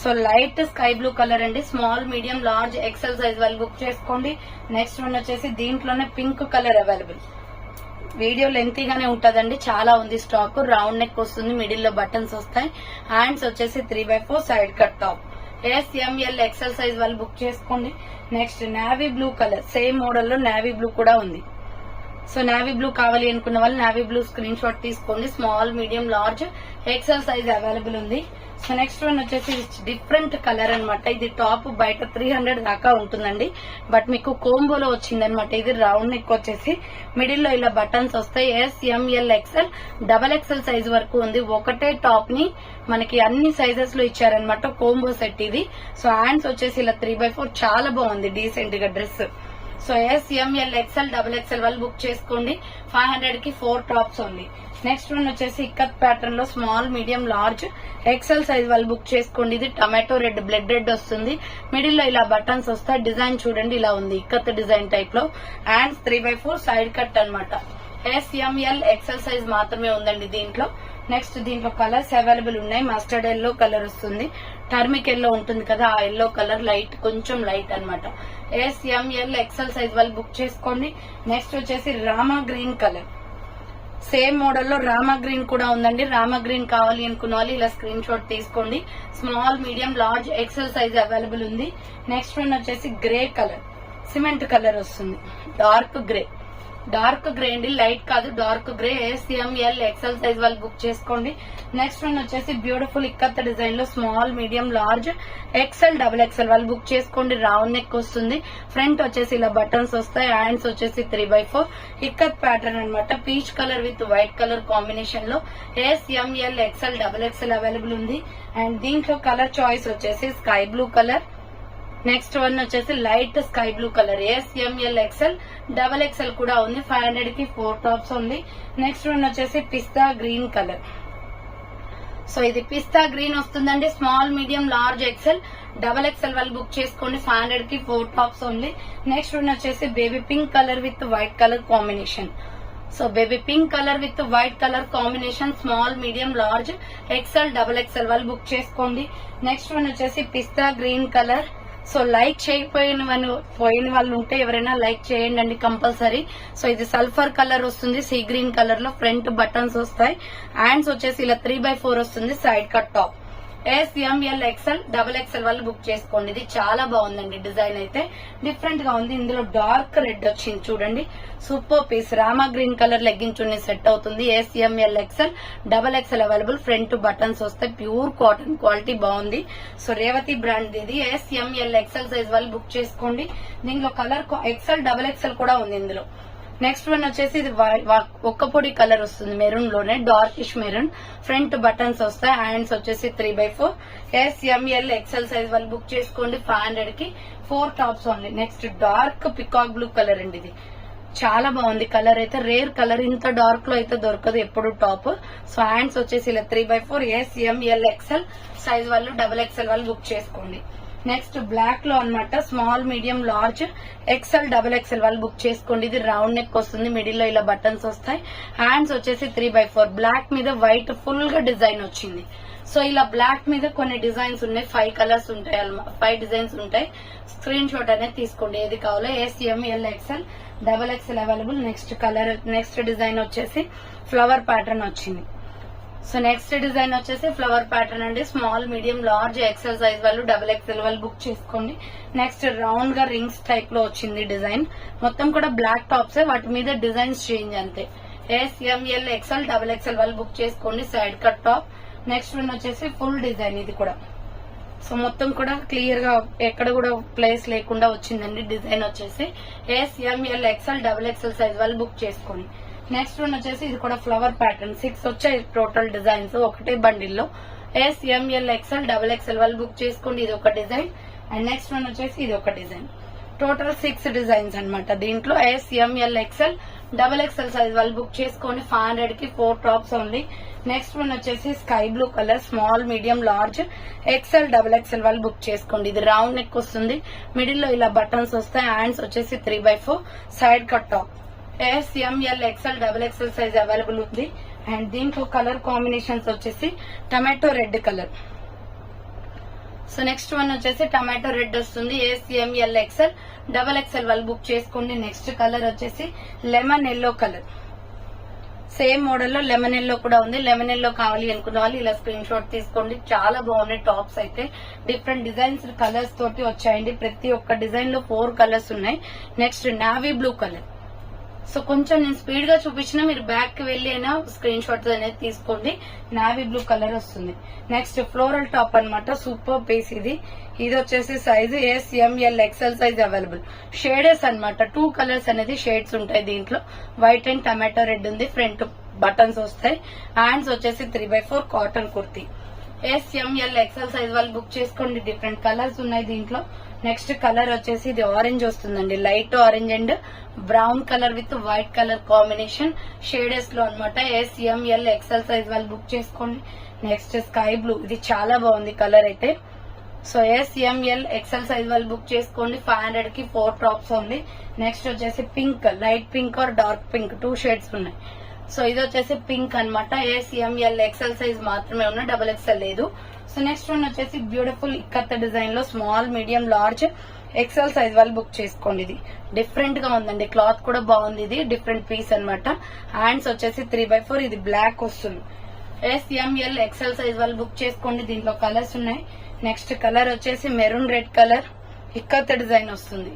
So light sky blue colour అండి. Small medium large XL size వాళ్ళు బుక్ చేసుకోండి. నెక్స్ట్ వన్ వచ్చేసి దీంట్లోనే పింక్ కలర్ అవైలబుల్. వీడియో లెంతీగానే ఉంటదండి. చాలా ఉంది స్టాక్. రౌండ్ నెక్ వస్తుంది. మిడిల్ లో బటన్స్ వస్తాయి. హ్యాండ్స్ వచ్చేసి 3/4 side cut top. SML XL size వాళ్ళు బుక్ చేసుకోండి. Next navy blue colour. Same model లో నావీ బ్లూ కూడా ఉంది. సో నావీ బ్లూ కావాలి అనుకున్న వాళ్ళు నావీ బ్లూ స్క్రీన్ షాట్ తీసుకోండి. Small medium large XL size available ఉంది. సో నెక్స్ట్ వన్ వచ్చేసి డిఫరెంట్ కలర్ అన్నమాట. ఇది టాప్ బయట 300 దాకా ఉంటుందండి. బట్ మీకు కోంబోలో వచ్చిందనమాట. ఇది రౌండ్ నెక్ వచ్చేసి మిడిల్ లో ఇలా బటన్స్ వస్తాయి. SML XL XXL సైజ్ వరకు ఉంది. ఒకటే టాప్ ని మనకి అన్ని సైజెస్ లో ఇచ్చారనమాట. కోంబో సెట్ ఇది. సో హ్యాండ్స్ వచ్చేసి ఇలా 3/4 చాలా బాగుంది డీసెంట్ గా dress. So SML XL XXL వాళ్ళు బుక్ చేసుకోండి. 500 కి 4 టాప్స్ ఓన్లీ. నెక్స్ట్ వన్ వచ్చేసి ఇక్కత్ ప్యాటర్న్ లో small medium large XL size వాళ్ళు బుక్ చేసుకోండి. ఇది టమాటో రెడ్, బ్లడ్ రెడ్ వస్తుంది. మిడిల్ లో ఇలా బటన్స్ వస్తాయి. డిజైన్ చూడండి ఇలా ఉంది. ఇక్కత్ డిజైన్ టైప్ లో. హ్యాండ్స్ 3/4 సైడ్ కట్ అన్నమాట. SML XL సైజ్ మాత్రమే ఉందండి దీంట్లో. నెక్స్ట్ దీంట్లో కలర్స్ అవైలబుల్ ఉన్నాయి. మస్టర్డ్ ఎల్లో కలర్ వస్తుంది. టర్మిక్ ఎల్లో ఉంటుంది కదా, ఆ ఎల్లో కలర్ లైట్, కొంచెం లైట్ అన్నమాట. SML XL సైజ్ వాళ్ళు బుక్ చేసుకోండి. నెక్స్ట్ వచ్చేసి Rama green colour. Same model లో రామా గ్రీన్ కూడా ఉందండి. రామా గ్రీన్ కావాలి అనుకున్న వాళ్ళు ఇలా స్క్రీన్ షాట్ తీసుకోండి. Small medium large XL size available ఉంది. నెక్స్ట్ వన్ వచ్చేసి గ్రే కలర్. సిమెంట్ కలర్ వస్తుంది, డార్క్ గ్రే అండి, లైట్ కాదు dark grey. SML XL size వాళ్ళు బుక్ చేసుకోండి. నెక్స్ట్ వన్ వచ్చేసి బ్యూటిఫుల్ ఇక్కత్ డిజైన్ లో small, medium, large, XL, XXL వాళ్ళు బుక్ చేసుకోండి. రౌండ్ నెక్ వస్తుంది. ఫ్రంట్ వచ్చేసి ఇలా బటన్స్ వస్తాయి. హ్యాండ్స్ వచ్చేసి 3/4 ఇక్కత్ ప్యాటర్న్ అన్నమాట. Peach colour with white colour combination లో SML XL, XXL అవైలబుల్ ఉంది. అండ్ దీంట్లో కలర్ చాయిస్ వచ్చేసి sky blue colour, next one వచ్చేసి light sky blue colour. SML XL, XXL కూడా ఉంది. 500 కి 4 టాప్స్ ఉంది. నెక్స్ట్ వన్ వచ్చేసి పిస్తా గ్రీన్ కలర్. సో ఇది పిస్తా గ్రీన్ వస్తుందండి. Small, medium, large, XL, XXL వాళ్ళు బుక్ చేసుకోండి. 500 కి 4 టాప్స్ ఓన్లీ. నెక్స్ట్ వన్ వచ్చేసి baby pink colour with white colour combination. So baby pink colour with white colour combination, small, medium, large, XL, XXL వాళ్ళు బుక్ చేసుకోండి. నెక్స్ట్ వన్ వచ్చేసి పిస్తా గ్రీన్ కలర్. సో లైక్ చేయకపోయిన వాళ్ళు ఉంటే ఎవరైనా లైక్ చేయండి కంపల్సరీ. సో ఇది సల్ఫర్ కలర్ వస్తుంది, సీ గ్రీన్ కలర్ లో. ఫ్రంట్ బటన్స్ వస్తాయి. హ్యాండ్స్ వచ్చేసి ఇలా 3/4 వస్తుంది. Side cut top. SML XL, XXL వాళ్ళు బుక్ చేసుకోండి. ఇది చాలా బాగుందండి. డిజైన్ అయితే డిఫరెంట్ గా ఉంది. ఇందులో డార్క్ రెడ్ వచ్చింది చూడండి. Super piece. Rama green colour legging chunni set అవుతుంది. SML XL, XXL available. Front buttons వస్తాయి. ప్యూర్ కాటన్ క్వాలిటీ బాగుంది. సో రేవతి బ్రాండ్ ఇది. SML XL సైజ్ వాళ్ళు బుక్ చేసుకోండి. దీనిలో కలర్ XL, XXL కూడా ఉంది ఇందులో. నెక్స్ట్ వన్ వచ్చేసి ఇది ఒక్క పొడి కలర్ వస్తుంది, మెరూన్ లోనే, డార్కిష్ మెరూన్. ఫ్రంట్ బటన్స్ వస్తాయి. హ్యాండ్స్ వచ్చేసి 3/4. SML XL సైజ్ వాళ్ళు బుక్ చేసుకోండి. 500 కి 4 tops only. Next dark peacock blue colour అండి. ఇది చాలా బాగుంది కలర్ అయితే. రేర్ కలర్, ఇంత డార్క్ లో అయితే దొరకదు ఎప్పుడు టాప్. సో హ్యాండ్స్ వచ్చేసి ఇలా 3/4. SML XL సైజ్ వాళ్ళు, XXL వాళ్ళు బుక్ చేసుకోండి. నెక్స్ట్ బ్లాక్ లో అన్నమాట. Small, medium, large, XL, XXL వాళ్ళు బుక్ చేసుకోండి. ఇది రౌండ్ నెక్ వస్తుంది. మిడిల్ లో ఇలా బటన్స్ వస్తాయి. హ్యాండ్స్ వచ్చేసి 3/4. బ్లాక్ మీద వైట్ ఫుల్ గా డిజైన్ వచ్చింది. సో ఇలా బ్లాక్ మీద కొన్ని డిజైన్స్ ఉన్నాయి. 5 కలర్స్ ఉంటాయి, 5 డిజైన్స్ ఉంటాయి. స్క్రీన్ షాట్ అనేది తీసుకోండి ఏది కావాలో. SML XL, XXL available. Next design వచ్చేసి ఫ్లవర్ ప్యాటర్న్ వచ్చింది. సో నెక్స్ట్ డిజైన్ వచ్చేసి ఫ్లవర్ ప్యాటర్న్ అండి. Small, medium, large, XL size వాళ్ళు, XXL వాళ్ళు బుక్ చేసుకోండి. నెక్స్ట్ రౌండ్ గా రింగ్స్ టైప్ లో వచ్చింది డిజైన్. మొత్తం కూడా బ్లాక్ టాప్స్, వాటి మీద డిజైన్స్ చేంజ్ అంతే. SML XL, XXL వాళ్ళు బుక్ చేసుకోండి. Side cut top. Next one వచ్చేసి ఫుల్ డిజైన్. ఇది కూడా సో మొత్తం కూడా క్లియర్ గా ఎక్కడ కూడా ప్లేస్ లేకుండా వచ్చిందండి డిజైన్ వచ్చేసి. SML XL, XXL సైజ్ వాళ్ళు బుక్ చేసుకోండి. నెక్స్ట్ వన్ వచ్చేసి ఇది కూడా ఫ్లవర్ ప్యాటర్న్. 6 వచ్చాయి టోటల్ డిజైన్స్ ఒకటే బండిల్లో. SML XL, XXL వాళ్ళు బుక్ చేసుకోండి. ఇది ఒక డిజైన్. అండ్ నెక్స్ట్ వన్ వచ్చేసి ఇది ఒక డిజైన్. టోటల్ 6 డిజైన్స్ అన్నమాట దీంట్లో. SML XL, XXL సైజ్ వాళ్ళు బుక్ చేసుకోండి. 500 కి 4 టాప్స్ ఓన్లీ. నెక్స్ట్ వన్ వచ్చేసి sky blue colour. Small, medium, large, XL, XXL వాళ్ళు బుక్ చేసుకోండి. ఇది రౌండ్ నెక్ వస్తుంది. మిడిల్ లో ఇలా బటన్స్ వస్తాయి. హ్యాండ్స్ వచ్చేసి 3/4. Side cut top. SML XL, XXL size available ఉంది. అండ్ దీంట్లో కలర్ కాంబినేషన్స్ వచ్చేసి tomato red colour. So next one వచ్చేసి టమాటో రెడ్ వస్తుంది. SML XL, XXL వాళ్ళు బుక్ చేసుకోండి. నెక్స్ట్ కలర్ వచ్చేసి lemon yellow colour. Same model లో లెమన్ ఎల్లో కూడా ఉంది. లెమన్ ఎల్లో కావాలి అనుకున్న వాళ్ళు ఇలా స్క్రీన్ షాట్ తీసుకోండి. చాలా బాగున్నాయి టాప్స్ అయితే. డిఫరెంట్ డిజైన్స్ కలర్స్ తోటి వచ్చాయండి. ప్రతి ఒక్క డిజైన్ లో 4 కలర్స్ ఉన్నాయి. Next navy blue colour. So కొంచెం నేను స్పీడ్ గా చూపించిన, మీరు బ్యాక్ కి వెళ్లి అయినా స్క్రీన్ షాట్ అనేది తీసుకోండి. నావీ బ్లూ కలర్ వస్తుంది. నెక్స్ట్ ఫ్లోరల్ టాప్ అన్నమాట. సూపర్ పీస్ ఇది. ఇది వచ్చేసి size SML XL size available. Shades అన్నమాట. 2 కలర్స్ అనేది షేడ్స్ ఉంటాయి దీంట్లో. వైట్ అండ్ టమాటో రెడ్ ఉంది. ఫ్రంట్ బటన్స్ వస్తాయి. హ్యాండ్స్ వచ్చేసి 3/4 cotton kurti. SML XL size వాళ్ళు బుక్ చేసుకోండి. డిఫరెంట్ కలర్స్ ఉన్నాయి దీంట్లో. నెక్స్ట్ కలర్ వచ్చేసి ఇది ఆరెంజ్ వస్తుందండి. Light orange and brown colour with white colour combination shades లో అన్నమాట. SML XL సైజ్ వాళ్ళు బుక్ చేసుకోండి. Next sky blue. ఇది చాలా బాగుంది కలర్ అయితే. సో SML XL సైజ్ వాళ్ళు బుక్ చేసుకోండి. 500 కి 4 టాప్స్ ఓన్లీ. నెక్స్ట్ వచ్చేసి pink, light pink or dark pink, 2 shades ఉన్నాయి. సో ఇది వచ్చేసి పింక్ అన్నమాట. SML XL సైజ్ మాత్రమే ఉన్న, XXL లేదు. సో నెక్స్ట్ వన్ వచ్చేసి బ్యూటిఫుల్ ఇక్కత్ డిజైన్ లో small, medium, large, XL size వాళ్ళు బుక్ చేసుకోండి. ఇది డిఫరెంట్ గా ఉందండి. క్లాత్ కూడా బాగుంది. ఇది డిఫరెంట్ పీస్ అన్నమాట. హ్యాండ్స్ వచ్చేసి 3/4. ఇది బ్లాక్ వస్తుంది. SML XL సైజ్ వాళ్ళు బుక్ చేసుకోండి. దీంట్లో కలర్స్ ఉన్నాయి. నెక్స్ట్ కలర్ వచ్చేసి maroon red colour ikat design వస్తుంది.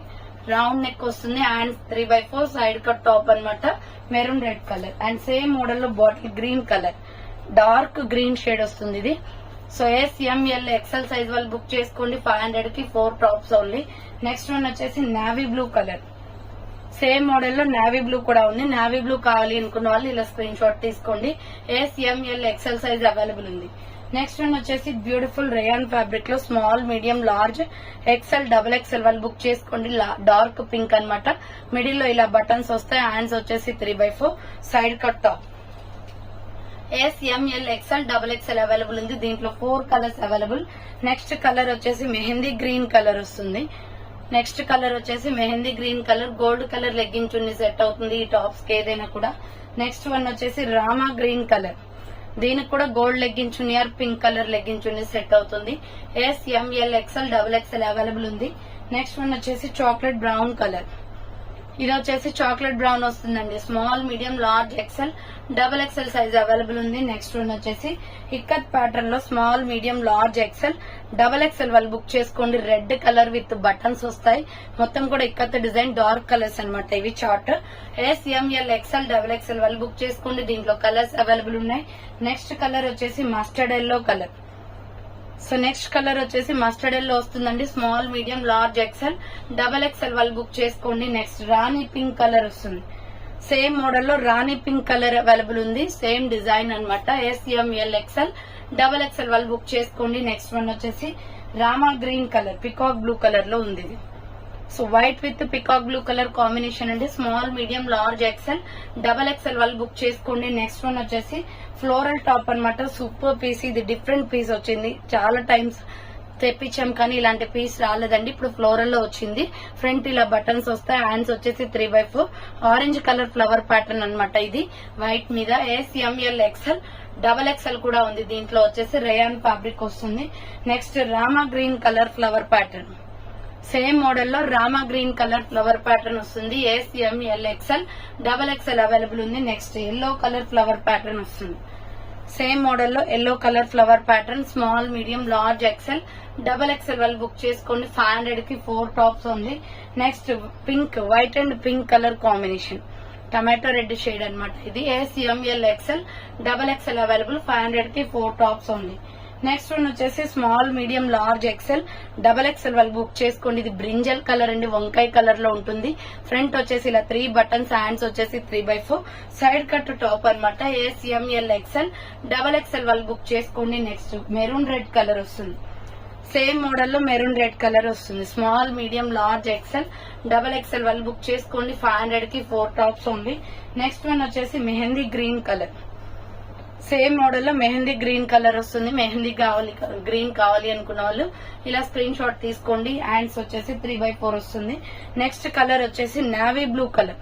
రౌండ్ నెక్ వస్తుంది అండ్ 3/4 సైడ్ కట్ టాప్ అన్నమాట. Maroon red colour and same model లో bottle green colour, dark green shade వస్తుంది ఇది. సో SML XL సైజ్ వాళ్ళు బుక్ చేసుకోండి. 500 కి 4 టాప్స్ ఓన్లీ. నెక్స్ట్ వన్ వచ్చేసి navy blue colour, same model లో నావీ బ్లూ కూడా ఉంది. నావీ బ్లూ కావాలి అనుకున్న వాళ్ళు ఇలా స్క్రీన్ షాట్ తీసుకోండి. SML XL సైజ్ అవైలబుల్ ఉంది. నెక్స్ట్ వన్ వచ్చేసి బ్యూటిఫుల్ రేయాన్ ఫ్యాబ్రిక్ లో small, medium, large, XL, XXL వాళ్ళు బుక్ చేసుకోండి. డార్క్ పింక్ అన్నమాట. మిడిల్ లో ఇలా బటన్స్ వస్తాయి. హ్యాండ్స్ వచ్చేసి 3/4 side cut top. SML XL, XXL available ఉంది. దీంట్లో 4 కలర్స్ అవైలబుల్. నెక్స్ట్ కలర్ వచ్చేసి మెహందీ గ్రీన్ కలర్ వస్తుంది. నెక్స్ట్ కలర్ వచ్చేసి mehndi green colour, gold colour legging chunni set అవుతుంది ఈ టాప్స్ కి ఏదైనా కూడా. నెక్స్ట్ వన్ వచ్చేసి రామా గ్రీన్ కలర్, దీనికి కూడా gold legging chunni or pink colour legging chunni set అవుతుంది. SML XL, XXL అవైలబుల్ ఉంది. నెక్స్ట్ వన్ వచ్చేసి చాక్లెట్ బ్రౌన్ కలర్, ఇది వచ్చేసి చాక్లెట్ బ్రౌన్ వస్తుందండి. Small, medium, large, XL, XXL size available ఉంది. నెక్స్ట్ వన్ వచ్చేసి ఇక్కత్ ప్యాటర్న్ లో small, medium, large, XL, XXL వాళ్ళు బుక్ చేసుకోండి. రెడ్ కలర్ విత్ బటన్స్ వస్తాయి. మొత్తం కూడా ఇక్కత్ డిజైన్, డార్క్ కలర్స్ అన్నమాట ఇవి చార్ట్. SML XL, XXL వాళ్ళు బుక్ చేసుకోండి. దీంట్లో కలర్స్ అవైలబుల్ ఉన్నాయి. నెక్స్ట్ కలర్ వచ్చేసి mustard yellow colour. So next colour వచ్చేసి మస్టర్డ్ ఎల్లో వస్తుందండి. Small, medium, large, XL, XXL వాళ్ళు బుక్ చేసుకోండి. నెక్స్ట్ రాణి పింక్ కలర్ వస్తుంది. సేమ్ మోడల్ లో రాణి పింక్ కలర్ అవైలబుల్ ఉంది. సేమ్ డిజైన్ అన్నమాట. SML XL, XXL వాళ్ళు బుక్ చేసుకోండి. నెక్స్ట్ వన్ వచ్చేసి Rama green colour, peacock blue colour లో ఉంది ఇది. So white with peacock blue colour combination అండి. Small, medium, large, XL, XXL వాళ్ళు బుక్ చేసుకోండి. నెక్స్ట్ వన్ వచ్చేసి ఫ్లోరల్ టాప్ అన్నమాట. సూపర్ పీస్, ఇది డిఫరెంట్ పీస్ వచ్చింది. చాలా టైమ్స్ తెప్పించాం కానీ ఇలాంటి పీస్ రాలేదండి. ఇప్పుడు ఫ్లోరల్ లో వచ్చింది. ఫ్రంట్ ఇలా బటన్స్ వస్తాయి. హ్యాండ్స్ వచ్చేసి 3/4 ఆరెంజ్ కలర్ ఫ్లవర్ ప్యాటర్న్ అన్నమాట. ఇది వైట్ మీద. SML XL, XXL కూడా ఉంది. దీంట్లో వచ్చేసి రేయాన్ ఫ్యాబ్రిక్ వస్తుంది. Next Rama green colour flower pattern, same model లో Rama green colour flower pattern వస్తుంది. SML XL, XXL అవైలబుల్ ఉంది. Next yellow colour flower pattern వస్తుంది. సేమ్ మోడల్ లో yellow colour flower pattern, small, medium, large, XL, XXL వాళ్ళు బుక్ చేసుకోండి. 500 కి 4 టాప్స్ ఉంది. Next pink, white and pink colour combination, tomato red shade అన్నమాట ఇది. SML XL, XXL available. 500 కి 4 టాప్స్ ఉంది. నెక్స్ట్ వన్ వచ్చేసి small, medium, large, XL, XXL వాళ్ళు బుక్ చేసుకోండి. ఇది బ్రింజల్ కలర్ అండి, వంకాయ కలర్ లో ఉంటుంది. ఫ్రంట్ వచ్చేసి ఇలా 3 బటన్స్, హ్యాండ్స్ వచ్చేసి 3/4 సైడ్ కట్ టాప్ అన్నమాట. SML XL, XXL వాళ్ళు బుక్ చేసుకోండి. నెక్స్ట్ మెరూన్ రెడ్ కలర్ వస్తుంది. సేమ్ మోడల్ లో మెరూన్ రెడ్ కలర్ వస్తుంది. Small, medium, large, XL, XXL వాళ్ళు బుక్ చేసుకోండి. 500 కి 4 టాప్స్ ఉంది. నెక్స్ట్ వన్ వచ్చేసి mehndi green colour, same model లో మెహందీ గ్రీన్ కలర్ వస్తుంది. మెహందీ కావాలి, గ్రీన్ కావాలి అనుకున్న వాళ్ళు ఇలా స్క్రీన్ షాట్ తీసుకోండి. హ్యాండ్స్ వచ్చేసి 3/4 వస్తుంది. నెక్స్ట్ కలర్ వచ్చేసి navy blue colour,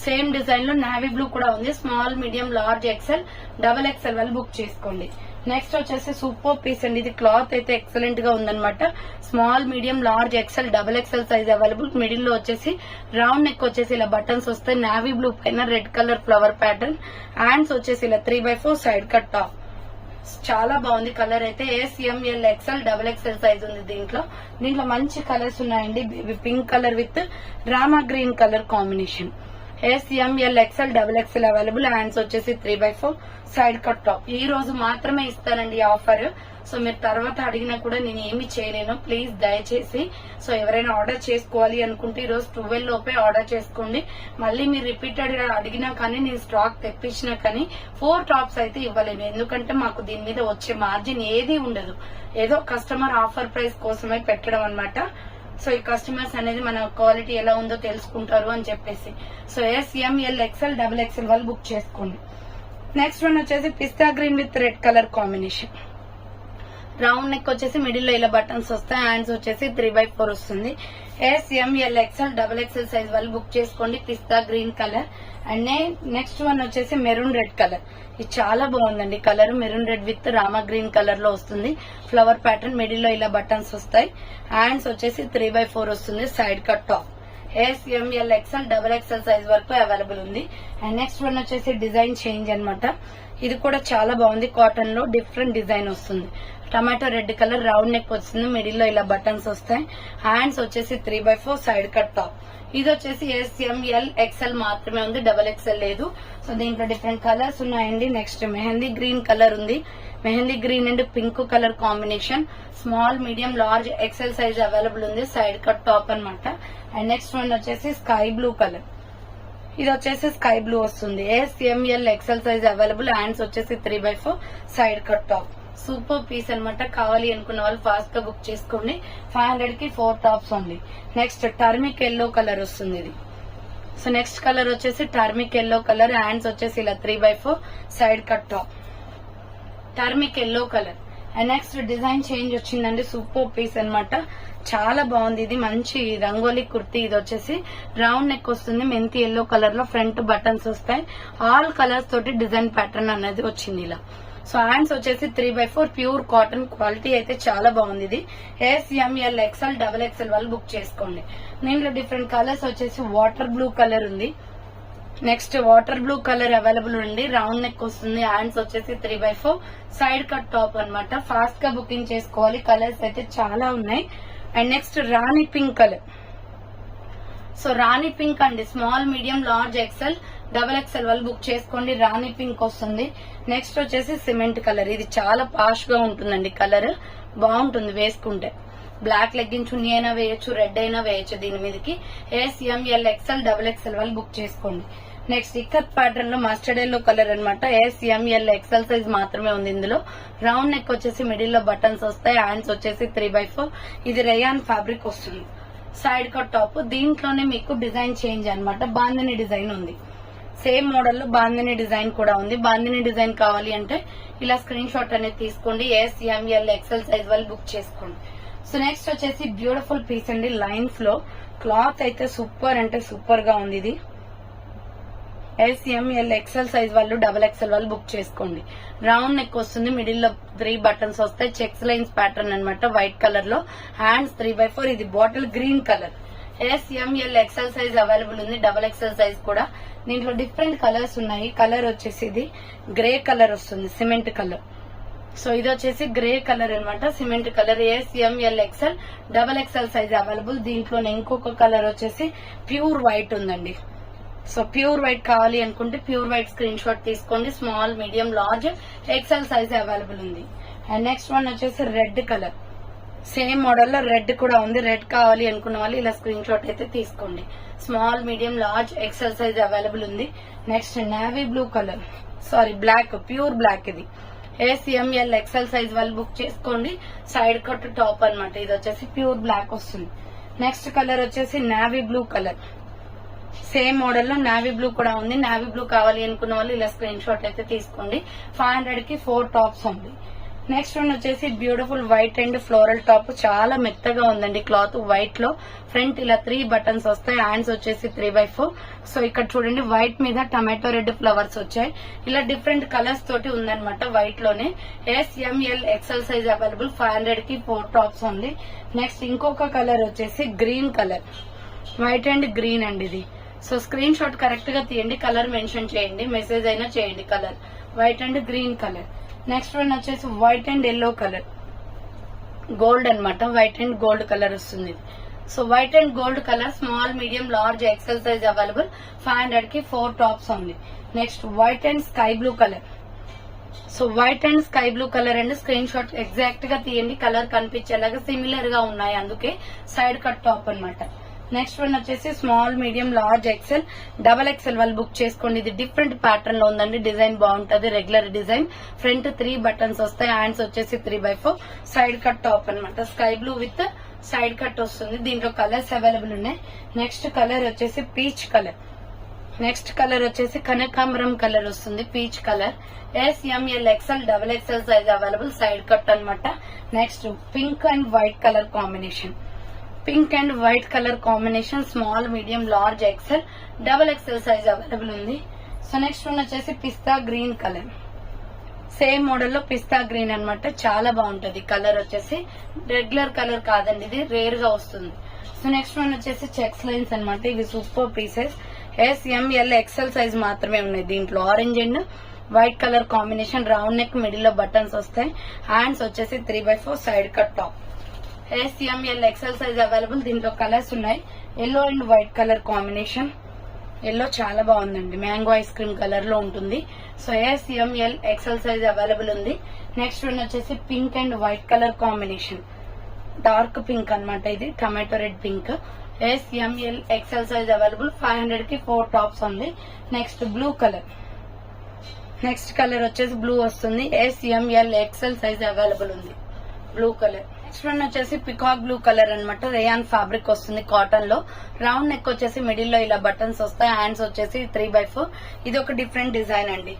same design లో నావీ బ్లూ కూడా ఉంది. Small, medium, large, XL, XXL వాళ్ళు బుక్ చేసుకోండి. నెక్స్ట్ వచ్చేసి సూపర్ పీస్ అండి. ఇది క్లాత్ అయితే ఎక్సలెంట్ గా ఉందన్నమాట. Small, medium, large, XL, XXL size available. Middle లో వచ్చేసి రౌండ్ నెక్ వచ్చేసి ఇలా బటన్స్ వస్తాయి. నావీ బ్లూ పైన red colour flower pattern. Hands వచ్చేసి ఇలా 3/4 సైడ్ కట్ టాప్. చాలా బాగుంది కలర్ అయితే. SML XL, XXL సైజ్ ఉంది దీంట్లో మంచి కలర్స్ ఉన్నాయండి. Pink colour with Rama green colour combination. SML XL, XXL available. Hands వచ్చేసి 3/4 సైడ్ కట్ టాప్. ఈ రోజు మాత్రమే ఇస్తానండి ఈ ఆఫర్. సో మీరు తర్వాత అడిగినా కూడా నేను ఏమి చేయలేను. ప్లీజ్ దయచేసి సో ఎవరైనా ఆర్డర్ చేసుకోవాలి అనుకుంటే ఈ రోజు 12 లోపే ఆర్డర్ చేసుకోండి. మళ్ళీ మీరు రిపీటెడ్ గా అడిగినా కానీ నేను స్టాక్ తెప్పించినా కానీ 4 టాప్స్ అయితే ఇవ్వలేను. ఎందుకంటే మాకు దీని మీద వచ్చే మార్జిన్ ఏది ఉండదు. ఏదో కస్టమర్ ఆఫర్ ప్రైస్ కోసమే పెట్టడం అన్నమాట. సో ఈ కస్టమర్స్ అనేది మన క్వాలిటీ ఎలా ఉందో తెలుసుకుంటారు అని చెప్పేసి. సో SML XL, XXL వాళ్ళు బుక్ చేసుకోండి. నెక్స్ట్ వన్ వచ్చేసి పిస్తా green with red colour combination. Round neck వచ్చేసి మిడిల్ లో ఇలా బటన్స్ వస్తాయి. హ్యాండ్స్ వచ్చేసి 3/4 వస్తుంది. SML XL, XXL సైజ్ వాళ్ళు బుక్ చేసుకోండి. పిస్తా green colour. And next one వచ్చేసి మెరూన్ రెడ్ కలర్. ఇది చాలా బాగుందండి colour. Maroon red with Rama green colour లో వస్తుంది. ఫ్లవర్ ప్యాటర్న్, మిడిల్ లో ఇలా బటన్స్ వస్తాయి. హ్యాండ్స్ వచ్చేసి 3/4 వస్తుంది. Side cut top. SML XL, XXL size వరకు అవైలబుల్ ఉంది. అండ్ నెక్స్ట్ వన్ వచ్చేసి డిజైన్ చేంజ్ అన్నమాట. ఇది కూడా చాలా బాగుంది. కాటన్ లో డిఫరెంట్ డిజైన్ వస్తుంది. Tomato red colour round neck వస్తుంది, మిడిల్ లో ఇలా బటన్స్ వస్తాయి. హ్యాండ్స్ వచ్చేసి 3/4 సైడ్ కట్ టాప్. ఇది వచ్చేసి SML XL మాత్రమే ఉంది, XXL లేదు. సో దీంట్లో డిఫరెంట్ కలర్స్ ఉన్నాయండి. నెక్స్ట్ మెహందీ గ్రీన్ కలర్ ఉంది, mehndi green and pink colour combination. Small medium large XL size available ఉంది, సైడ్ కట్ టాప్ అన్నమాట. అండ్ నెక్స్ట్ వన్ వచ్చేసి స్కై బ్లూ కలర్. ఇది వచ్చేసి స్కై బ్లూ వస్తుంది. SML XL size available. Hands వచ్చేసి 3/4 side cut top. Super piece అన్నమాట. కావాలి అనుకున్న వాళ్ళు ఫాస్ట్ గా బుక్ చేసుకోండి. 500 కి 4 టాప్స్ ఉంది. నెక్స్ట్ టర్మిక్ ఎల్లో కలర్ వస్తుంది ఇది. సో నెక్స్ట్ కలర్ వచ్చేసి టర్మిక్ ఎల్లో కలర్. హ్యాండ్స్ వచ్చేసి ఇలా 3/4 side cut top. Turmeric yellow colour. And next design change వచ్చిందండి. సూపర్ పీస్ అన్నమాట, చాలా బాగుంది. ఇది మంచి రంగోలీ కుర్తీ. ఇది వచ్చేసి రౌండ్ నెక్ వస్తుంది, మెంతి ఎల్లో కలర్ లో ఫ్రంట్ బటన్స్ వస్తాయి. ఆల్ కలర్స్ తోటి డిజైన్ ప్యాటర్న్ అనేది వచ్చింది ఇలా. సో హ్యాండ్స్ వచ్చేసి 3/4 ప్యూర్ కాటన్. క్వాలిటీ అయితే చాలా బాగుంది. ఇది SML XL XXL వాళ్ళు బుక్ చేసుకోండి. దీంట్లో డిఫరెంట్ కలర్స్ వచ్చేసి వాటర్ బ్లూ కలర్ ఉంది. Next water blue colour available ఉంది, రౌండ్ నెక్ వస్తుంది. హ్యాండ్స్ వచ్చేసి 3/4 సైడ్ కట్ టాప్ అన్నమాట. ఫాస్ట్ గా బుకింగ్ చేసుకోవాలి, కలర్స్ అయితే చాలా ఉన్నాయి. అండ్ నెక్స్ట్ రాణి పింక్ కలర్. సో రాణి పింక్ అండి, small medium large XL XXL వాళ్ళు బుక్ చేసుకోండి. రాణి పింక్ వస్తుంది. నెక్స్ట్ వచ్చేసి సిమెంట్ కలర్. ఇది చాలా పాష్ గా ఉంటుందండి, కలర్ బాగుంటుంది వేసుకుంటే. బ్లాక్ లెగ్గిన్ చున్నీ అయినా వేయచ్చు, రెడ్ అయినా వేయచ్చు దీని మీదకి. SML XL XXL వాళ్ళు బుక్ చేసుకోండి. నెక్స్ట్ ఇక్కత్ ప్యాటర్న్ లో మస్టర్డ్ ఎల్లో కలర్ అనమాట. SML XL సైజ్ మాత్రమే ఉంది ఇందులో. రౌండ్ నెక్ వచ్చేసి మిడిల్ లో బటన్స్ వస్తాయి. హ్యాండ్స్ వచ్చేసి 3/4. ఇది రేయాన్ ఫ్యాబ్రిక్ వస్తుంది, సైడ్ కట్ టాప్. దీంట్లోనే మీకు డిజైన్ చేంజ్ అన్నమాట. బాందిని డిజైన్ ఉంది, సేమ్ మోడల్ లో బాందిని డిజైన్ కూడా ఉంది. బాందిని డిజైన్ కావాలి అంటే ఇలా స్క్రీన్ షాట్ అనేది తీసుకోండి. SML XL సైజ్ వాళ్ళు బుక్ చేసుకోండి. సో నెక్స్ట్ వచ్చేసి బ్యూటిఫుల్ పీస్ అండి. లైన్స్ లో క్లాత్ అయితే సూపర్ అంటే సూపర్ గా ఉంది. ఇది SML XL సైజ్ వాళ్ళు XXL వాళ్ళు బుక్ చేసుకోండి. రౌండ్ నెక్ వస్తుంది, మిడిల్ లో 3 బటన్స్ వస్తాయి. చెక్స్ లైన్స్ ప్యాటర్న్ అన్నమాట, వైట్ కలర్ లో. హ్యాండ్స్ 3/4. ఇది bottle green colour. SML XL size available ఉంది, XXL సైజ్ కూడా. దీంట్లో డిఫరెంట్ కలర్స్ ఉన్నాయి. కలర్ వచ్చేసి ఇది గ్రే కలర్ వస్తుంది, సిమెంట్ కలర్. సో ఇది వచ్చేసి గ్రే కలర్ అన్నమాట, cement colour. SML XL XXL size available. దీంట్లోనే ఇంకొక కలర్ వచ్చేసి ప్యూర్ వైట్ ఉందండి. సో ప్యూర్ వైట్ కావాలి అనుకుంటే ప్యూర్ వైట్ స్క్రీన్ షాట్ తీసుకోండి. Small medium large XL size available ఉంది. అండ్ నెక్స్ట్ వన్ వచ్చేసి రెడ్ కలర్. సేమ్ మోడల్ లో రెడ్ కూడా ఉంది. రెడ్ కావాలి అనుకున్న వాళ్ళు ఇలా స్క్రీన్ షాట్ అయితే తీసుకోండి. Small medium large XL size available ఉంది. Next navy blue colour, sorry black, pure black. ఇది SML XL సైజ్ వాళ్ళు బుక్ చేసుకోండి. సైడ్ కట్ టాప్ అన్నమాట. ఇది వచ్చేసి ప్యూర్ బ్లాక్ వస్తుంది. నెక్స్ట్ కలర్ వచ్చేసి navy blue colour. Same model లో నేవీ బ్లూ కూడా ఉంది. నేవీ బ్లూ కావాలి అనుకున్న వాళ్ళు ఇలా స్క్రీన్ షాట్ అయితే తీసుకోండి. 500 కి 4 టాప్స్ ఉంది. నెక్స్ట్ వన్ వచ్చేసి beautiful white and floral top. చాలా మెత్తగా ఉందండి క్లాత్. వైట్ లో ఫ్రంట్ ఇలా 3 బటన్స్ వస్తాయి. హ్యాండ్స్ వచ్చేసి 3/4. సో ఇక్కడ చూడండి, వైట్ మీద టమాటో రెడ్ ఫ్లవర్స్ వచ్చాయి. ఇలా డిఫరెంట్ కలర్స్ తోటి ఉందన్నమాట వైట్ లోనే. SML XL size available. 500 కి 4 టాప్స్ ఉంది. నెక్స్ట్ ఇంకొక కలర్ వచ్చేసి green colour, white and green అండి ఇది. సో స్క్రీన్ షాట్ కరెక్ట్ గా తీయండి, కలర్ మెన్షన్ చేయండి, మెసేజ్ అయినా చేయండి. Colour white and green colour. Next one వచ్చేసి white and yellow colour, gold అన్నమాట. వైట్ అండ్ గోల్డ్ కలర్ వస్తుంది. So white and gold colour, small medium large XL size available. 500 కి 4 టాప్స్ ఉంది. Next white and sky blue colour. So white and sky blue colour and screenshot exact గా తీయండి, కలర్ కనిపించేలాగా. సిమిలర్ గా ఉన్నాయి, అందుకే సైడ్ కట్ టాప్ అన్నమాట. నెక్స్ట్ వన్ వచ్చేసి small medium large XL XXL వాళ్ళు బుక్ చేసుకోండి. ఇది డిఫరెంట్ ప్యాటర్న్ లో ఉందండి. డిజైన్ బాగుంటది, రెగ్యులర్ డిజైన్. ఫ్రంట్ 3 బటన్స్ వస్తాయి. హ్యాండ్స్ వచ్చేసి 3/4 సైడ్ కట్ టాప్ అన్నమాట. Sky blue with side cut వస్తుంది. దీంట్లో కలర్స్ అవైలబుల్ ఉన్నాయి. నెక్స్ట్ కలర్ వచ్చేసి పీచ్ కలర్. నెక్స్ట్ కలర్ వచ్చేసి కనకాంబరం కలర్ వస్తుంది, peach colour. SML XL XXL size available. Side cut అన్నమాట. Next pink and white colour combination. Pink and white colour combination, small medium large XL XXL size available ఉంది. సో నెక్స్ట్ వన్ వచ్చేసి పిస్తా గ్రీన్ కలర్. సేమ్ మోడల్ లో పిస్తా గ్రీన్ అన్నమాట. చాలా బాగుంటది కలర్ వచ్చేసి. రెగ్యులర్ కలర్ కాదండి, ఇది రేర్ గా వస్తుంది. సో నెక్స్ట్ వన్ వచ్చేసి చెక్స్ లైన్స్ అన్నమాట. ఇవి super pieces. SML XL size మాత్రమే ఉన్నాయి దీంట్లో. Orange and white colour combination, round neck, middle లో బటన్స్ వస్తాయి. హ్యాండ్స్ వచ్చేసి 3/4 side cut top. SML XL size available. దీంట్లో కలర్స్ ఉన్నాయి. Yellow and white colour combination. Yellow చాలా బాగుందండి, మ్యాంగో ఐస్ క్రీమ్ కలర్ లో ఉంటుంది. So SML XL size available ఉంది. నెక్స్ట్ వన్ వచ్చేసి pink and white colour combination, dark pink అన్నమాట. ఇది tomato red pink. SML XL size available. 500 కి 4 టాప్స్ ఉంది. Next blue colour. Next colour వచ్చేసి బ్లూ వస్తుంది. SML XL సైజ్ అవైలబుల్ ఉంది, బ్లూ కలర్. నెక్స్ట్ వన్ వచ్చేసి పికాక్ బ్లూ కలర్ అన్నమాట. రేయాన్ ఫ్యాబ్రిక్ వస్తుంది కాటన్ లో. రౌండ్ నెక్ వచ్చేసి మిడిల్ లో ఇలా బటన్స్ వస్తాయి. హ్యాండ్స్ వచ్చేసి 3/4. ఇది ఒక డిఫరెంట్ డిజైన్ అండి.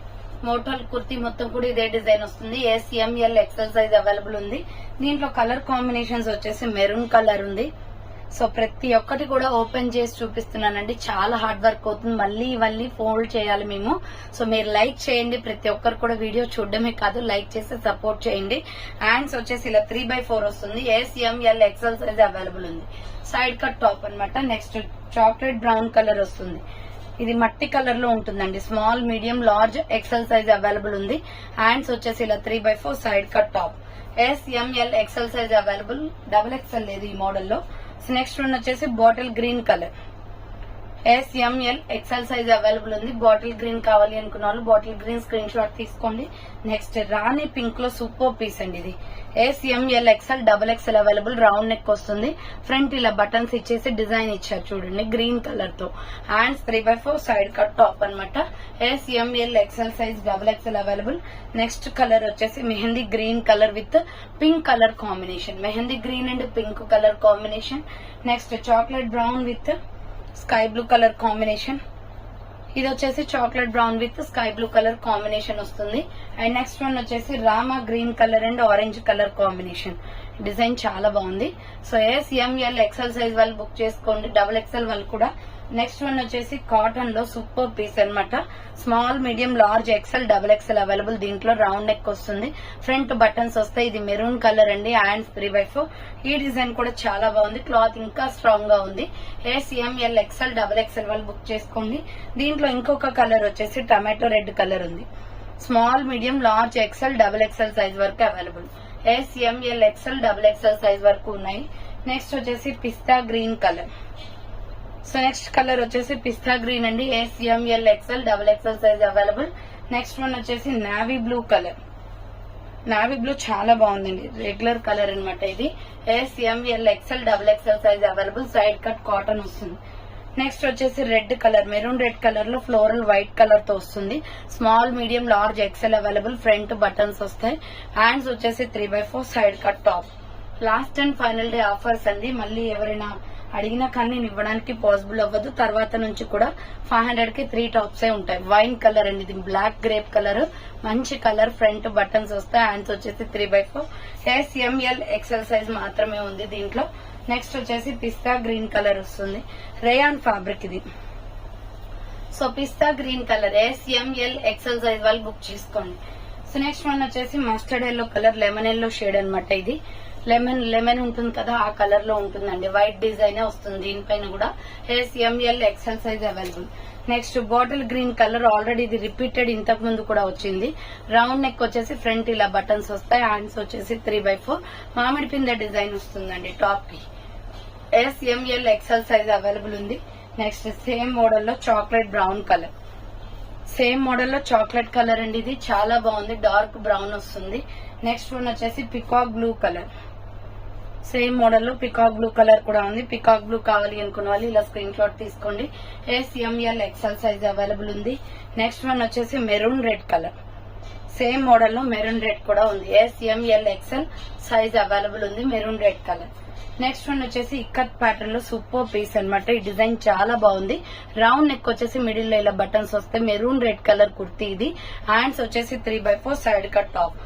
మోటల్ కుర్తీ మొత్తం కూడా ఇదే డిజైన్ వస్తుంది. SML XL సైజ్ అవైలబుల్ ఉంది. దీంట్లో కలర్ కాంబినేషన్స్ వచ్చేసి మెరూన్ కలర్ ఉంది. సో ప్రతి ఒక్కటి కూడా ఓపెన్ చేసి చూపిస్తున్నానండి. చాలా హార్డ్ వర్క్ అవుతుంది, మళ్ళీ ఫోల్డ్ చేయాలి మేము. సో మీరు లైక్ చేయండి. ప్రతి ఒక్కరు కూడా వీడియో చూడడమే కాదు, లైక్ చేసి సపోర్ట్ చేయండి. హ్యాండ్స్ వచ్చేసి ఇలా 3/4 వస్తుంది. SML XL సైజ్ అవైలబుల్ ఉంది. సైడ్ కట్ టాప్ అన్నమాట. నెక్స్ట్ చాక్లెట్ బ్రౌన్ కలర్ వస్తుంది. ఇది మట్టి కలర్ లో ఉంటుందండి. Small, medium, large, XL size available ఉంది. హ్యాండ్స్ వచ్చేసి ఇలా 3/4 side cut top. SML XL size available. XXL లేదు ఈ మోడల్లో. నెక్స్ట్ వన్ వచ్చేసి bottle green colour. SML XL size available ఉంది. బాటిల్ గ్రీన్ కావాలి అనుకున్న వాళ్ళు బాటిల్ గ్రీన్ స్క్రీన్ షాట్ తీసుకోండి. నెక్స్ట్ రాణి పింక్ లో సూపర్ పీస్ అండి ఇది. SML XL XXL available. Round neck వస్తుంది. ఫ్రంట్ ఇలా బటన్స్ ఇచ్చేసి డిజైన్ ఇచ్చారు చూడండి గ్రీన్ కలర్ తో. హ్యాండ్స్ 3/4 సైడ్ కట్ టాప్ అన్నమాట. SML XL size XXL available. Next colour వచ్చేసి mehndi green colour with pink colour combination. Mehndi green and pink colour combination. Next chocolate brown with sky blue colour combination. ఇది వచ్చేసి chocolate brown with sky blue colour combination వస్తుంది. అండ్ నెక్స్ట్ వన్ వచ్చేసి Rama green colour and orange colour combination. Design చాలా బాగుంది. సో SML XL సైజ్ వాళ్ళు బుక్ చేసుకోండి, XXL వాళ్ళు కూడా. నెక్స్ట్ వన్ వచ్చేసి కాటన్ లో సూపర్ పీస్ అన్నమాట. Small, medium, large, XL XXL available. దీంట్లో రౌండ్ నెక్ వస్తుంది. ఫ్రంట్ బటన్స్ వస్తాయి. ఇది మెరూన్ కలర్ అండి. హ్యాండ్స్ 3/4. ఈ డిజైన్ కూడా చాలా బాగుంది. క్లాత్ ఇంకా స్ట్రాంగ్ గా ఉంది. SML XL XXL వాళ్ళు బుక్ చేసుకోండి. దీంట్లో ఇంకొక కలర్ వచ్చేసి టమాటో రెడ్ కలర్ ఉంది. Small, medium, large, XL XXL size వరకు available. SML XL XXL size వరకు ఉన్నాయి. నెక్స్ట్ వచ్చేసి పిస్తా green colour. So next colour వచ్చేసి పిస్తా గ్రీన్ అండి. SML XL XXL size available. Next one వచ్చేసి navy blue colour. Navy blue చాలా బాగుందండి, రెగ్యులర్ కలర్ అన్నమాట ఇది. SML XL XXL size available. Side cut cotton వస్తుంది. నెక్స్ట్ వచ్చేసి red colour, maroon red colour లో ఫ్లోరల్ వైట్ కలర్ తో వస్తుంది. Small, medium, large, XL available. Front buttons వస్తాయి. హ్యాండ్స్ వచ్చేసి 3/4 side cut top. Last and final day offers అండి. మళ్ళీ ఎవరైనా అడిగినా కానీ నేను ఇవ్వడానికి పాసిబుల్ అవ్వదు. తర్వాత నుంచి కూడా 500 కి 3 టాప్స్ ఉంటాయి. వైన్ కలర్ అండి ఇది, బ్లాక్ గ్రేప్ కలర్, మంచి కలర్. ఫ్రంట్ బటన్స్ వస్తాయి. హ్యాండ్స్ వచ్చేసి 3/4. SML XL సైజ్ మాత్రమే ఉంది దీంట్లో. నెక్స్ట్ వచ్చేసి పిస్తా గ్రీన్ కలర్ వస్తుంది. రేయాన్ ఫ్యాబ్రిక్ ఇది. సో పిస్తా green colour SML XL size వాళ్ళు బుక్ చేసుకోండి. సో నెక్స్ట్ వన్ వచ్చేసి mustard yellow colour, lemon yellow shade అనమాట. ఇది లెమన్ ఉంటుంది కదా, ఆ కలర్ లో ఉంటుందండి. వైట్ డిజైన్ వస్తుంది దీనిపైన కూడా. SML XL size available. Next bottle green colour, already ఇది రిపీటెడ్, ఇంతకు ముందు కూడా వచ్చింది. రౌండ్ నెక్ వచ్చేసి ఫ్రంట్ ఇలా బటన్స్ వస్తాయి. హ్యాండ్స్ వచ్చేసి 3/4 మామిడి పిందె డిజైన్ వస్తుందండి టాప్ కి. SML XL సైజ్ అవైలబుల్ ఉంది. నెక్స్ట్ సేమ్ మోడల్ లో chocolate brown colour. Same model లో చాక్లెట్ కలర్ అండి. ఇది చాలా బాగుంది, డార్క్ బ్రౌన్ వస్తుంది. నెక్స్ట్ వన్ వచ్చేసి peacock blue colour. Same model లో పికాక్ బ్లూ కలర్ కూడా ఉంది. పికాక్ బ్లూ కావాలి అనుకున్న వాళ్ళు ఇలా స్క్రీన్ షాట్ తీసుకోండి. SML XL సైజ్ అవైలబుల్ ఉంది. నెక్స్ట్ వన్ వచ్చేసి maroon red colour. Same model లో మెరూన్ రెడ్ కూడా ఉంది. SML XL సైజ్ అవైలబుల్ ఉంది, maroon red colour. Next one వచ్చేసి ఇక్కత్ ప్యాటర్న్ లో సూపర్ పీస్ అన్నమాట. ఈ డిజైన్ చాలా బాగుంది. రౌండ్ నెక్ వచ్చేసి మిడిల్ లో ఇలా బటన్స్ వస్తాయి. మెరూన్ రెడ్ కలర్ కుర్తీ ఇది. హ్యాండ్స్ వచ్చేసి 3/4 side cut top.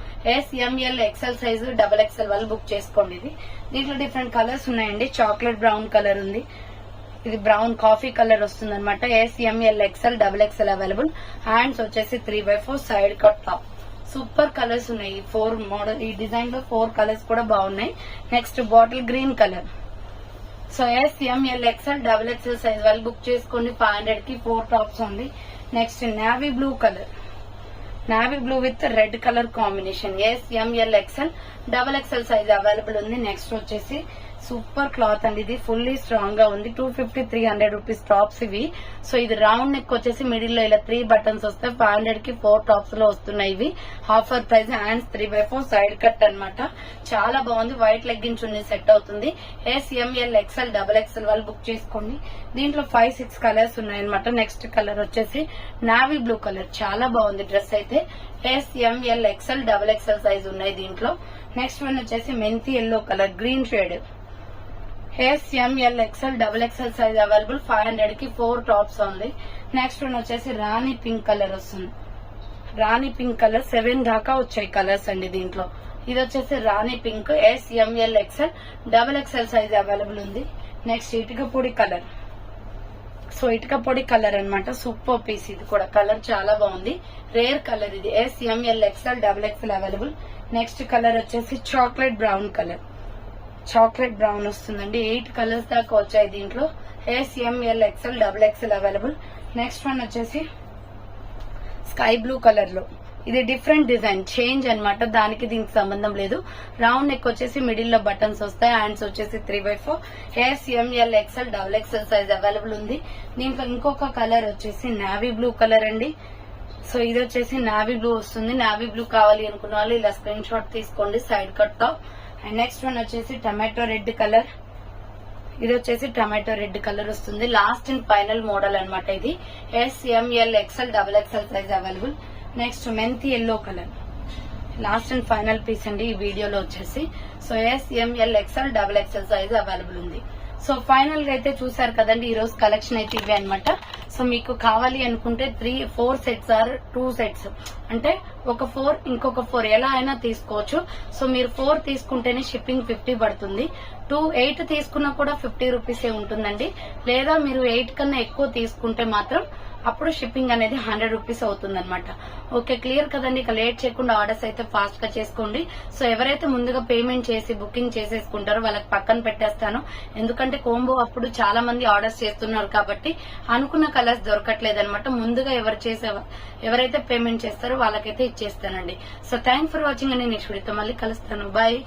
SML XL size XXL వాళ్ళు బుక్ చేసుకోండి. ఇది దీంట్లో డిఫరెంట్ కలర్స్ ఉన్నాయండి. చాక్లెట్ బ్రౌన్ కలర్ ఉంది. ఇది బ్రౌన్ కాఫీ కలర్ వస్తుంది అనమాట. SML XL XXL available. Hands వచ్చేసి 3/4 side cut top. Super colours ఉన్నాయి. 4 మోడల్, ఈ డిజైన్ లో 4 కలర్స్ కూడా బాగున్నాయి. Next bottle green colour. So SML XL XXL size వాళ్ళు బుక్ చేసుకోండి. 500 కి 4 టాప్స్ ఉంది. Next navy blue colour. Navy blue with red colour combination. SML XL XXL size available ఉంది. నెక్స్ట్ వచ్చేసి సూపర్ క్లాత్ అండి, ఇది ఫుల్లీ స్ట్రాంగ్ గా ఉంది. 250-300 రూపీస్ టాప్స్ ఇవి. సో ఇది రౌండ్ నెక్ వచ్చేసి మిడిల్ లో ఇలా 3 బటన్స్ వస్తాయి. 500 కి 4 టాప్స్ లో వస్తున్నాయి ఇవి. Offer price. Hands 3/4 side cut అన్నమాట. చాలా బాగుంది. వైట్ లెగ్గిన్ చున్నీ సెట్ అవుతుంది. SML XL XXL వాళ్ళు బుక్ చేసుకోండి. దీంట్లో 5-6 కలర్స్ ఉన్నాయన్నమాట. నెక్స్ట్ కలర్ వచ్చేసి నావీ బ్లూ కలర్, చాలా బాగుంది డ్రెస్ అయితే. SML XL XXL సైజ్ ఉన్నాయి దీంట్లో. నెక్స్ట్ వన్ వచ్చేసి మెంతి yellow colour, green shade. SML XL XXL size available. 500 కి 4 టాప్స్ ఉంది. నెక్స్ట్ వన్ వచ్చేసి రాణి పింక్ కలర్ వస్తుంది. రాణి పింక్ కలర్ 7 దాకా వచ్చాయి కలర్స్ అండి దీంట్లో. ఇది వచ్చేసి రాణి pink. SML XL XXL size available ఉంది. నెక్స్ట్ ఇటుక పొడి కలర్. సో ఇటుక పొడి కలర్ అన్నమాట. సూపర్ పీస్ ఇది కూడా. కలర్ చాలా బాగుంది. రేర్ కలర్ ఇది. SML XL XXL available. Next colour వచ్చేసి chocolate brown colour. Chocolate brown వస్తుందండి. 8 కలర్స్ దాకా వచ్చాయి దీంట్లో. SML XL XXL available. Next one వచ్చేసి స్కై బ్లూ కలర్ లో. ఇది డిఫరెంట్ డిజైన్, చేంజ్ అన్నమాట. దానికి దీనికి సంబంధం లేదు. రౌండ్ నెక్ వచ్చేసి మిడిల్ లో బటన్స్ వస్తాయి. హ్యాండ్స్ వచ్చేసి 3/4. SML XL XXL size available ఉంది. దీంట్లో ఇంకొక కలర్ వచ్చేసి నావీ బ్లూ కలర్ అండి. సో ఇది వచ్చేసి నావీ బ్లూ వస్తుంది. నావీ బ్లూ కావాలి అనుకున్న వాళ్ళు ఇలా స్క్రీన్ షాట్ తీసుకోండి సైడ్ కట్ తో. అండ్ నెక్స్ట్ వన్ వచ్చేసి టమాటో రెడ్ కలర్. ఇది వచ్చేసి టమాటో రెడ్ కలర్ వస్తుంది. లాస్ట్ అండ్ ఫైనల్ మోడల్ అన్నమాట ఇది. SML XL XXL size available. Next మెంతి yellow colour, last and final piece అండి ఈ వీడియోలో వచ్చేసి. So SML XL XXL size available ఉంది. సో ఫైనల్ గా అయితే చూసారు కదండి ఈ రోజు కలెక్షన్ అయితే ఇవే అనమాట. సో మీకు కావాలి అనుకుంటే 3-4 సెట్స్ ఆర్ 2 సెట్స్, అంటే ఒక 4 ఇంకొక 4 ఎలా అయినా తీసుకోవచ్చు. సో మీరు 4 తీసుకుంటేనే షిప్పింగ్ 50 పడుతుంది. 8 తీసుకున్నా కూడా 50 రూపీసే ఉంటుందండి. లేదా మీరు 8 కన్నా ఎక్కువ తీసుకుంటే మాత్రం అప్పుడు షిప్పింగ్ అనేది 100 రూపీస్ అవుతుంది అనమాట. ఓకే, క్లియర్ కదండి. ఇక లేట్ చేయకుండా ఆర్డర్స్ అయితే ఫాస్ట్ గా చేసుకోండి. సో ఎవరైతే ముందుగా పేమెంట్ చేసి బుకింగ్ చేసేసుకుంటారో వాళ్ళకి పక్కన పెట్టేస్తాను. ఎందుకంటే కోంబో అప్పుడు చాలా మంది ఆర్డర్స్ చేస్తున్నారు కాబట్టి అనుకున్న కలర్స్ దొరకట్లేదు అనమాట. ముందుగా ఎవరైతే పేమెంట్ చేస్తారో వాళ్ళకైతే ఇచ్చేస్తానండి. సో థ్యాంక్స్ ఫర్ వాచింగ్ అండి. నెక్స్ట్ వీడియోతో మళ్ళీ కలుస్తాను. బాయ్.